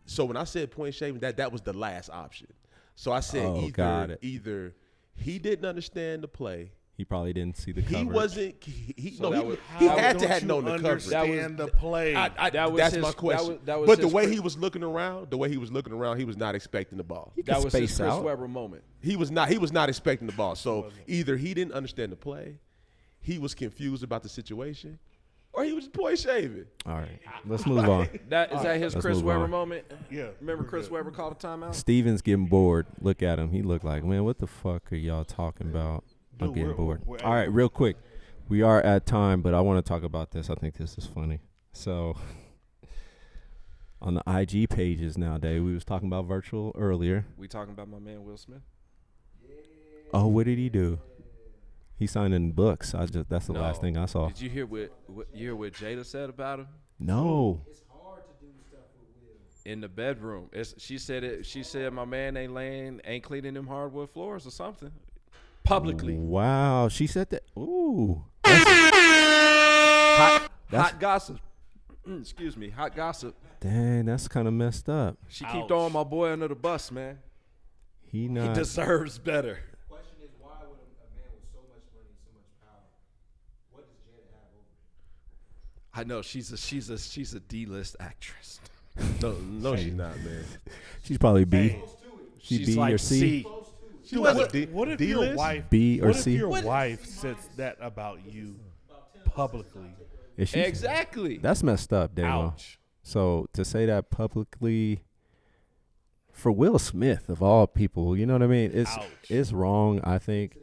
So when I said point shaving, that was the last option. So I said got it. either he didn't understand the play. He probably didn't see the coverage. He wasn't. He So that he, was- he How had to don't have you known the coverage. understand the play. That was That's his- my that question. was- that was but the his way Chris- he was looking around, he was not expecting the ball. He could That was his space Chris out. Webber moment. He was not expecting the ball. So either he didn't understand the play, he was confused about the situation, or he was point shaving. All right, let's move on. Is that his Let's Chris move Webber on. moment? Yeah. Remember Chris Webber called a timeout? Steven's getting bored. Look at him. He looked like, man, what the fuck are y'all talking about? I'm Dude, getting we're- bored. we're- All right, real quick. We are at time, but I want to talk about this. I think this is funny. So on the IG pages nowadays, we was talking about virtual earlier. We talking about my man Will Smith? Oh, what did he do? He signed in books. That's the last No. thing I saw. Did you hear what Jada said about him? No. In the bedroom. She said my man ain't cleaning them hardwood floors or something. Publicly. Wow. She said that. Ooh. Hot gossip. Excuse me. Hot gossip. Dang, that's kind of messed up. She keep throwing my boy under the bus, man. He He not. deserves better. Question is, why would a man with so much money and so much power, what does Jada have over him? I know she's a D-list actress. No, she's not, man. She's probably B. Hey, She She's B like or C. C. She wasn't What if your D-list? wife? B or what C? if your wife says that about you publicly? Is she? Exactly. That's messed up, Damo. Ouch. So to say that publicly for Will Smith of all people, you know what I mean? Ouch. It's wrong, I think,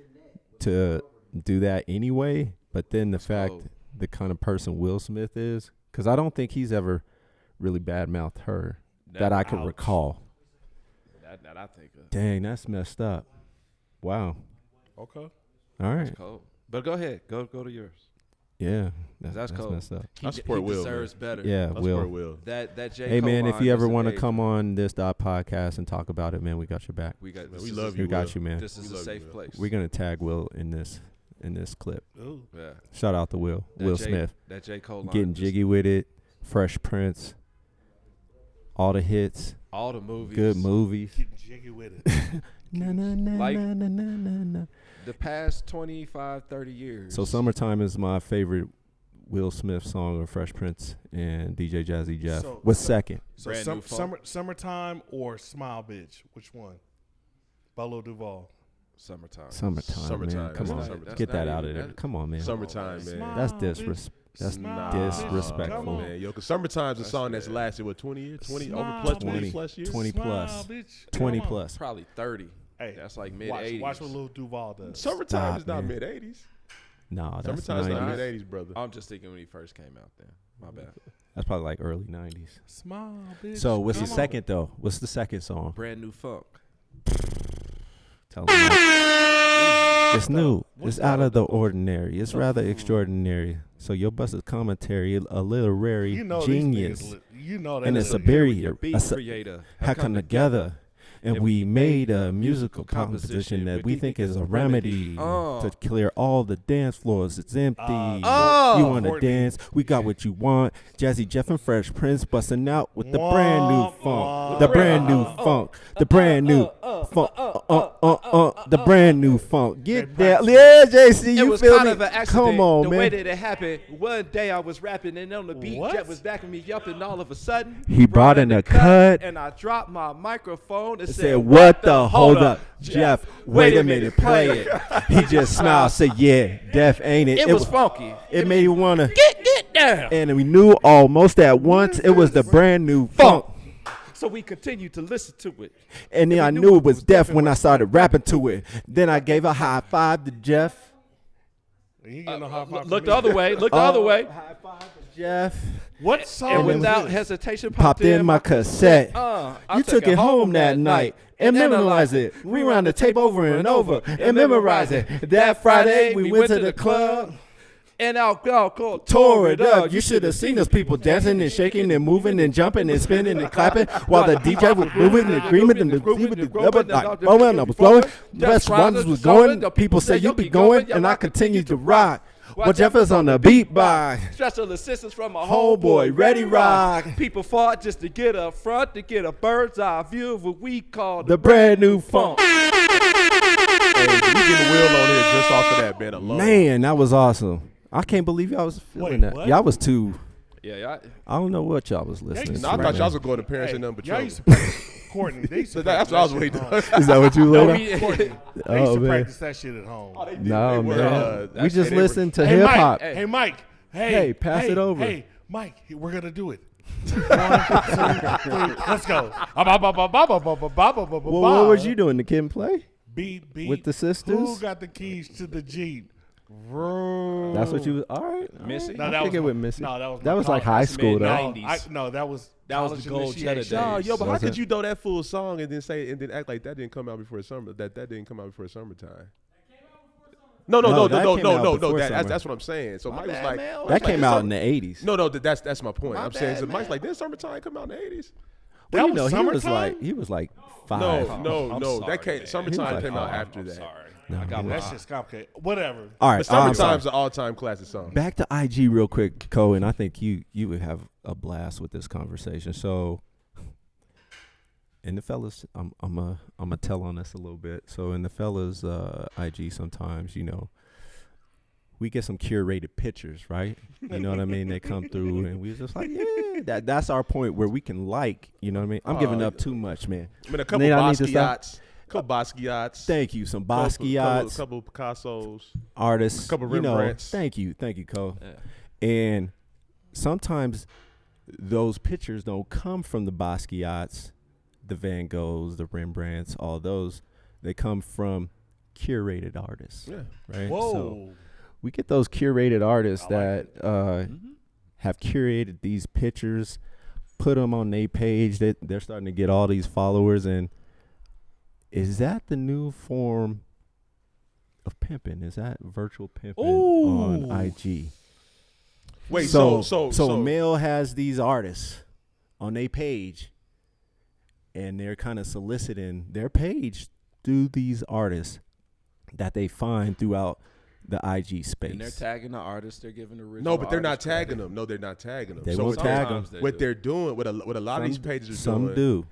to do that anyway. But then the fact, the kind of person Will Smith is, because I don't think he's ever really badmouthed her that I could Ouch. recall. That I think of. Dang, that's messed up. Wow. Okay. All right. Cold. But go ahead. Go to yours. Yeah, That's cold. messed up. I support he Will, deserves better. Yeah, I Will. support Will. That J. Hey Cole man, if line you ever was want to amazing. come on this.podcast and talk about it, man, we got your back. we got. Man, This we is love a- you, We got Will. you, man. This is We a love you, safe Will. place. We're gonna tag Will in this clip. Ooh. Yeah. Shout out to Will. That Will J- Smith. That J. Cole line. Getting just- jiggy with it. Fresh Prince. All the hits. All the movies. Good movies. Getting jiggy with it. Na, na, na, Like- na, na, na, na, na. The past 25, 30 years. So Summertime is my favorite Will Smith song of Fresh Prince and DJ Jazzy Jeff. So- What's so- second? So Brand new funk. summertime or Smile Bitch? Which one? Bolo Duval. Summertime. Summertime, man. Summertime. Come That's on. not- that's Get not that out even- of there. that- Come on, man. Summertime, man. Smile, That's bitch. That's Smile, disrespectful. Come on. Man, yo, because Summertime's a That's song that's bad. lasted, what, 20 years? 20, over Smile, plus 20. 20 plus years? 20 plus. Smile, bitch. 20 Come on. plus. Probably 30. Hey, That's like mid-80s. watch what Lil Duval does. Summertime Stop, is not man. mid-80s. No, that's Summertime's not 90s. mid-80s, brother. I'm just thinking when he first came out then. My bad. That's probably like early 90s. Smile, bitch. So what's the Come on. second though? What's the second song? Brand new funk. Tell me. It's new. It's out of the ordinary. It's rather extraordinary. So your bus is commentary, a literary You know genius, these niggas, you know that. and nigga- it's a barrier. Beat creator. Have come together, and we made a musical composition that we think is a remedy to clear all the dance floors. It's empty. You want to Courtney. dance? We got what you want. Jazzy Jeff and Fresh Prince busting out with the brand new funk. The brand new funk. The brand new funk. The brand new funk. Get that. Yeah, JC, It you was feel kind me? of an accident. Come on, the man. way that it happened. One day I was rapping and on the beat, What? Jet was backing me up, and all of a sudden He brought in a cut. and I dropped my microphone and It said, said, what the? Hold up. Jeff, wait a minute, play it. He just smiled, said, yeah, Def, ain't it? It was funky. It made you want to. Get down. And we knew almost at once it was the brand new funk. So we continued to listen to it. And then I knew it was Def when I started rapping to it. Then I gave a high five to Jeff. He getting a high five Look from the me. other way. Look the other way. High five to Jeff. What song And is without this? hesitation, Popped in my cassette. I You took it home that night and memorized it. Rewound the tape over and over and memorize it. That Friday we went to the club. And I'll call Tore it up. You should have seen those people dancing and shaking and moving and jumping and spinning and clapping while the DJ was moving and screaming and the moment I was flowing. Best ones was going. The people say you be going, and I continue to rock. Well, Jeffer's on the beat by special assistance from my homeboy, Ready Rock. People fought just to get up front, to get a bird's eye view of what we call the brand new funk. Hey, we get a wheel on here just off of that bit alone. Man, that was awesome. I can't believe y'all was feeling that. what? Y'all was too. Yeah. I don't know what y'all was listening to. No, I thought y'all was going to parents and number y'all trouble. used to practice, Courtney. They used to That's practice what I was that shit waiting at home. Is that what you No, laid on? Courtney, they used to practice that shit at home. No, man. We that's- just they were- listened to Hey, hip Mike. hop. Hey, Mike. Hey, pass it over. Hey, Mike. We're gonna do it. 1, 2, 3, let's go. Well, what was you doing? The kid and play? Beat with the sisters? Who got the keys to the Jeep? Vroom. That's what you was. All right. Missy? No, I that think was it my- with Missy. no, that was that my was like high college- school though. mid- No, 90s. that was That was the college gold cheddar initiation. days. Yo, but how Was could it? you know that full song and then act like that didn't come out before summer? That didn't come out before summertime. No, No, that came out before That's summer. what I'm saying. So Mike was bad, like, man. Mike's That like, came this out summer- in the 80s. No, that's my point. My I'm saying, bad, so Mike's man. like, didn't summertime come out in the 80s? Well, That you know, was summertime? he was like 5. No. I'm That sorry, came. man. Summertime He came was out like, after I'm that. sorry. No, I got my That's just complicated. Whatever. All right. But I'm sorry. summertime's an all-time classic song. Back to IG real quick, Cole, and I think you would have a blast with this conversation. So, and the fellas, I'm a tell on this a little bit. So in the fellas IG, sometimes we get some curated pictures, right? You know what I mean? They come through, and we just like, yeah, that's our point where we can you know what I mean? I'm giving up too much, man. I mean, a couple Then I need to Basquiat's. Basquiat's. Thank you, some Basquiat's, Couple Picassos. artists, couple you know, Rembrandts. thank you, Cole. Yeah. And sometimes those pictures don't come from the Basquiat's, the Van Goghs, the Rembrandts, all those. They come from curated artists, Yeah. right? Whoa. So we get those curated artists I like that have curated these pictures, put them on their page. They're starting to get all these followers. And is that the new form of pimping? Is that virtual pimping on IG? Wait, so so a male has these artists on their page, and they're kind of soliciting their page through these artists that they find throughout the IG space. And they're tagging the artist. They're giving the original. No, but they're not artist credit. tagging them. No, they're not tagging them. They so won't what they're- tag 'em. Sometimes they What do. they're doing, what a lot of these pages are Some doing, do.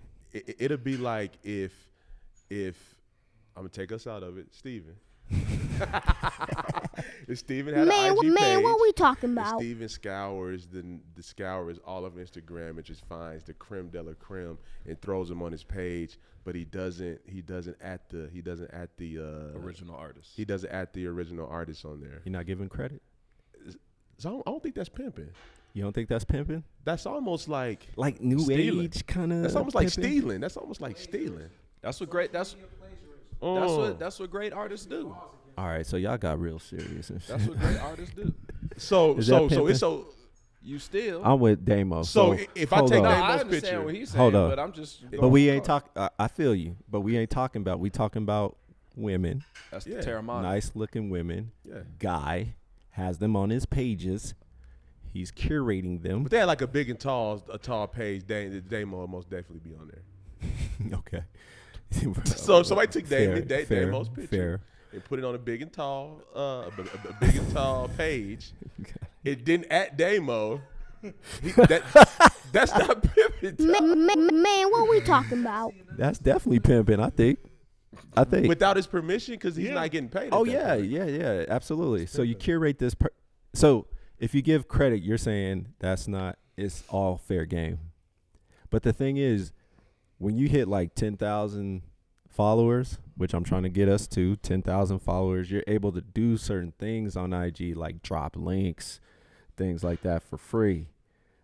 It'll be like if I'm gonna take us out of it, Steven. If Steven had an IG page, what we talking if about? Steven scours the scours all of Instagram and just finds the creme de la creme and throws them on his page, but he doesn't add the Original artist. He doesn't add the original artist on there. You're not giving credit? So I don't think that's pimping. You don't think that's pimping? That's almost like New Stealing. age kind of. that's almost like stealing. That's almost like stealing. That's what great. That's what great artists do. All right, so y'all got real serious. And That's what great artists do. So Is that it's pimping? so You still. I'm with Damo. So if I hold take on. no, Damo's I understand picture. what he's saying, Hold up. but I'm just. But we ain't talking. I feel you, but we ain't talking about. We talking about women, That's Yeah. the Terramana. nice looking women. Yeah. Guy has them on his pages. He's curating them. But they had like a big and tall page. Damo will most definitely be on there. Okay. So somebody took Fair, Damo's picture fair. and put it on a big and tall, a big and tall page. It didn't at Damo. That's not pimping. Man, what we talking about? That's definitely pimping. I think. Without his permission, because he's not getting paid. Oh at that point. yeah, absolutely. So you curate this. So if you give credit, you're saying that's not. It's all fair game. But the thing is, when you hit like 10,000 followers, which I'm trying to get us to 10,000 followers, you're able to do certain things on IG, like drop links, things like that for free.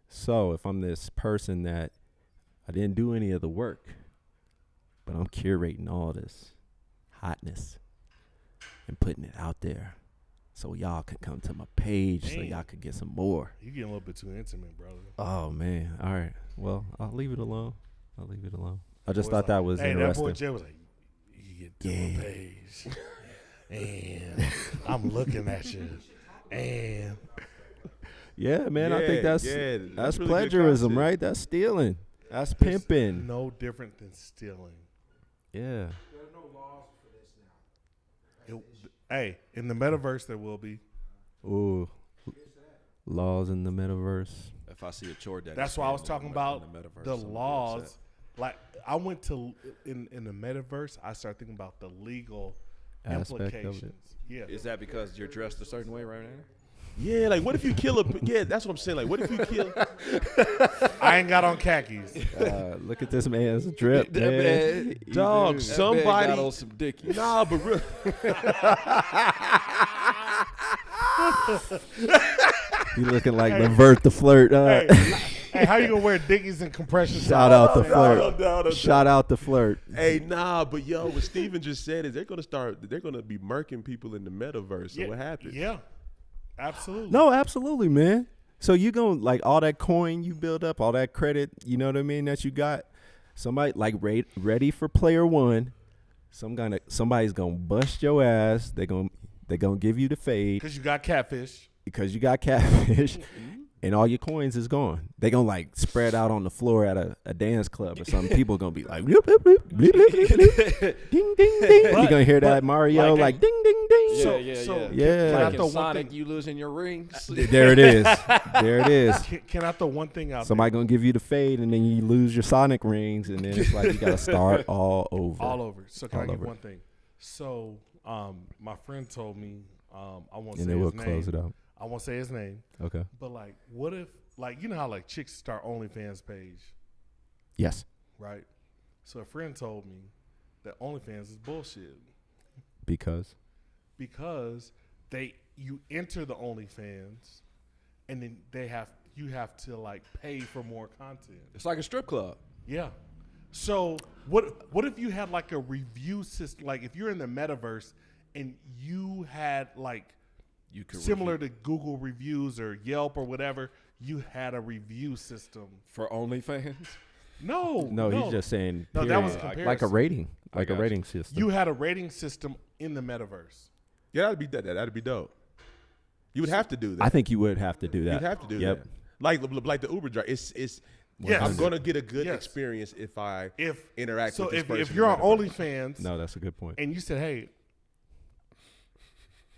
So if I'm this person that I didn't do any of the work, but I'm curating all this hotness and putting it out there so y'all can come to my page so Dang. y'all can get some more. You getting a little bit too intimate, brother. Oh, man. All right. Well, I'll leave it alone. I just thought that was Hey, interesting. that boy Jay was like, "You get to my page, and I'm looking at you, And Yeah, man. I think that's really good plagiarism, concept. right? That's stealing. That's it's pimping. no different than stealing. Yeah. There's no laws for this now. Hey, in the metaverse there will be. Ooh. Laws in the metaverse. If I see a Choredaddy, That's why I was talking about in the metaverse, the I'm gonna be laws. upset. Like I went to in the metaverse, I started thinking about the legal Aspect of it. implications. Yeah. Is that because you're dressed a certain way right now? Yeah, like what if you kill a? Yeah, that's what I'm saying. Like, what if you kill? I ain't got on khakis. Look at this man's drip, That man. man- Dog, That man somebody. got on some dickies. Nah, but real. You looking like Levert the flirt. Hey, how you gonna wear dickies and compression Shout socks? out the flirt. no. Shout out the flirt. Hey, nah, but yo, what Steven just said is they're gonna be murking people in the metaverse. So Yeah, what happens? Yeah, absolutely. No, absolutely, man. So you gonna like all that coin you build up, all that credit, you know what I mean, that you got. Somebody like ready for player one. Somebody's gonna bust your ass. They're gonna give you the fade because you got catfish. because you got catfish. And all your coins is gone. They gonna like spread out on the floor at a dance club or something. People gonna be like, bloop, bloop, bloop, bloop, bloop, bloop, bloop. Ding, ding, ding. You gonna hear that Mario like ding, ding, ding. So- yeah. Yeah. Can I Like throw in one Sonic, thing? you losing your rings. There it is. There it is. Can I throw one thing out Somebody gonna give you the fade, and then you lose your Sonic rings, and then it's like you gotta start all over. there? All over. So can I All give over. one thing? So my friend told me I won't And say then we'll his close name. it out. I won't say his name. Okay. But like, what if like you know how like chicks start OnlyFans page, Yes. right? So a friend told me that OnlyFans is bullshit Because because you enter the OnlyFans and then you have to like pay for more content. It's like a strip club. Yeah. So what if you had like a review system? Like if you're in the metaverse and you had like You could similar review to Google reviews or Yelp or whatever, you had a review system. for OnlyFans. No, he's just saying No, that was a period. comparison. like a rating, like a got you. rating system. You had a rating system in the metaverse. Yeah, that'd be dope. You would have to do that. I think you would have to do that. You'd have to do Yep. that. Like the Uber driver. It's Yes. I'm gonna get a good Yes. experience if I If interact so, with this if person. you're in on the metaverse. OnlyFans No, that's a good point. and you said, "Hey,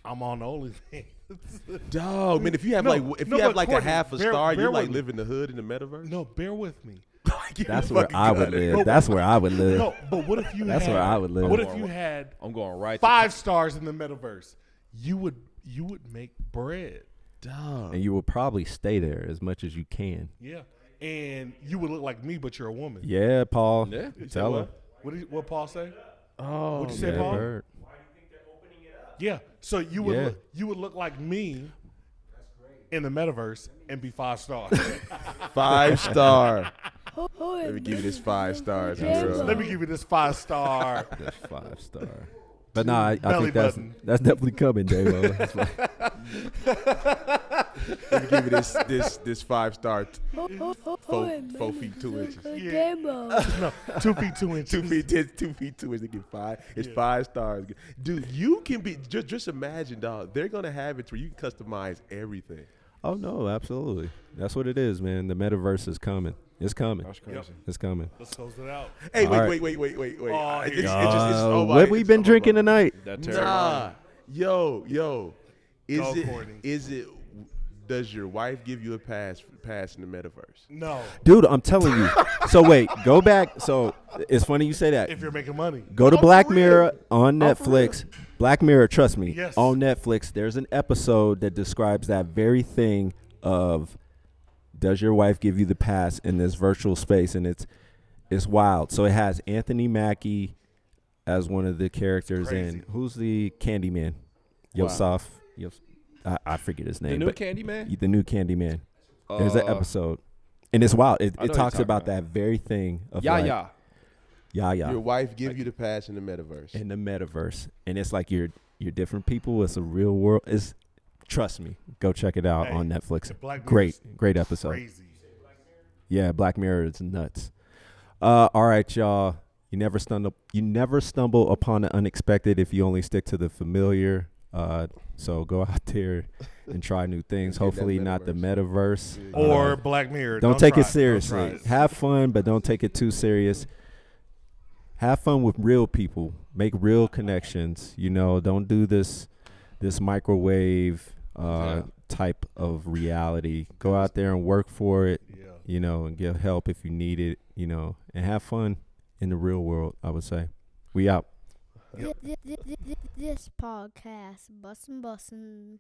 I'm on OnlyFans," Dog, man, if you have No, like no, but like a Courtney, half a bear- star, bear you like with me. live in the hood in the metaverse. no, bear with me. Get That's the where fucking I would gun. live. That's where I would live. No, but what if you? That's had, where I would live. What if you had I'm going right 5 stars in the metaverse? You would make bread. Dog. And you will probably stay there as much as you can. Yeah, and you would look like me, but you're a woman. Yeah, Paul. Yeah. Tell him. What Paul say? Oh, What'd you say, Yeah, Paul? Bird. Yeah. So you would Yeah. you would look like me in the metaverse and be 5 stars. 5 star. Oh, Let me give you this 5 stars. Damo. Let me give you this 5-star. That's 5-star. But no, I Belly think that's button. definitely coming, Damo. That's like, Let me give you this 5-star. Oh, 4 feet 2 inches. Yeah. Damo. No, 2 feet 2 inches. 2 feet 2 feet 2 inches. They get 5. It's 5 stars. Dude, you can be just imagine, dog. They're gonna have it where you can customize everything. oh no, absolutely. That's what it is, man. The metaverse is coming. It's coming. That's crazy. It's coming. Let's close it out. Hey, All wait. Oh, here It's you oh my- what we been oh my- drinking tonight? That Nah, yo, Go, Courtney. Does your wife give you a pass in the metaverse? No, Dude, I'm telling you. So wait, go back. So it's funny you say that. if you're making money. Go to Oh, Black for real? Mirror on Oh, for Netflix. Black Mirror, trust me. Yes. On Netflix, there's an episode that describes that very thing of does your wife give you the pass in this virtual space, and it's wild. So it has Anthony Mackie as one of the characters, Crazy. and who's the Candyman? Yosef. I forget his name. The new but Candyman. the new Candyman. There's an episode, and it's wild. It I know you're talks talking about about. that very thing of Yeah, like, yeah. yeah. Your wife give you the pass in the metaverse. In the metaverse, and it's like you're different people. It's a real world. It's trust me, go check it out Hey, on Netflix. the Black Great Mirror's episode. Crazy. Yeah, Black Mirror is nuts. All right, y'all. You never stumble upon the unexpected if you only stick to the familiar. So go out there and try new things. Get that Hopefully not the metaverse. Or Black Mirror. Don't take try it Don't seriously. try it. Have fun, but don't take it too serious. Have fun with real people. Make real connections. You know, don't do this microwave type of reality. Go out there and work for it. Yeah. You know, and get help if you need it. You know, and have fun in the real world. I would say. We out. This podcast, bussin'.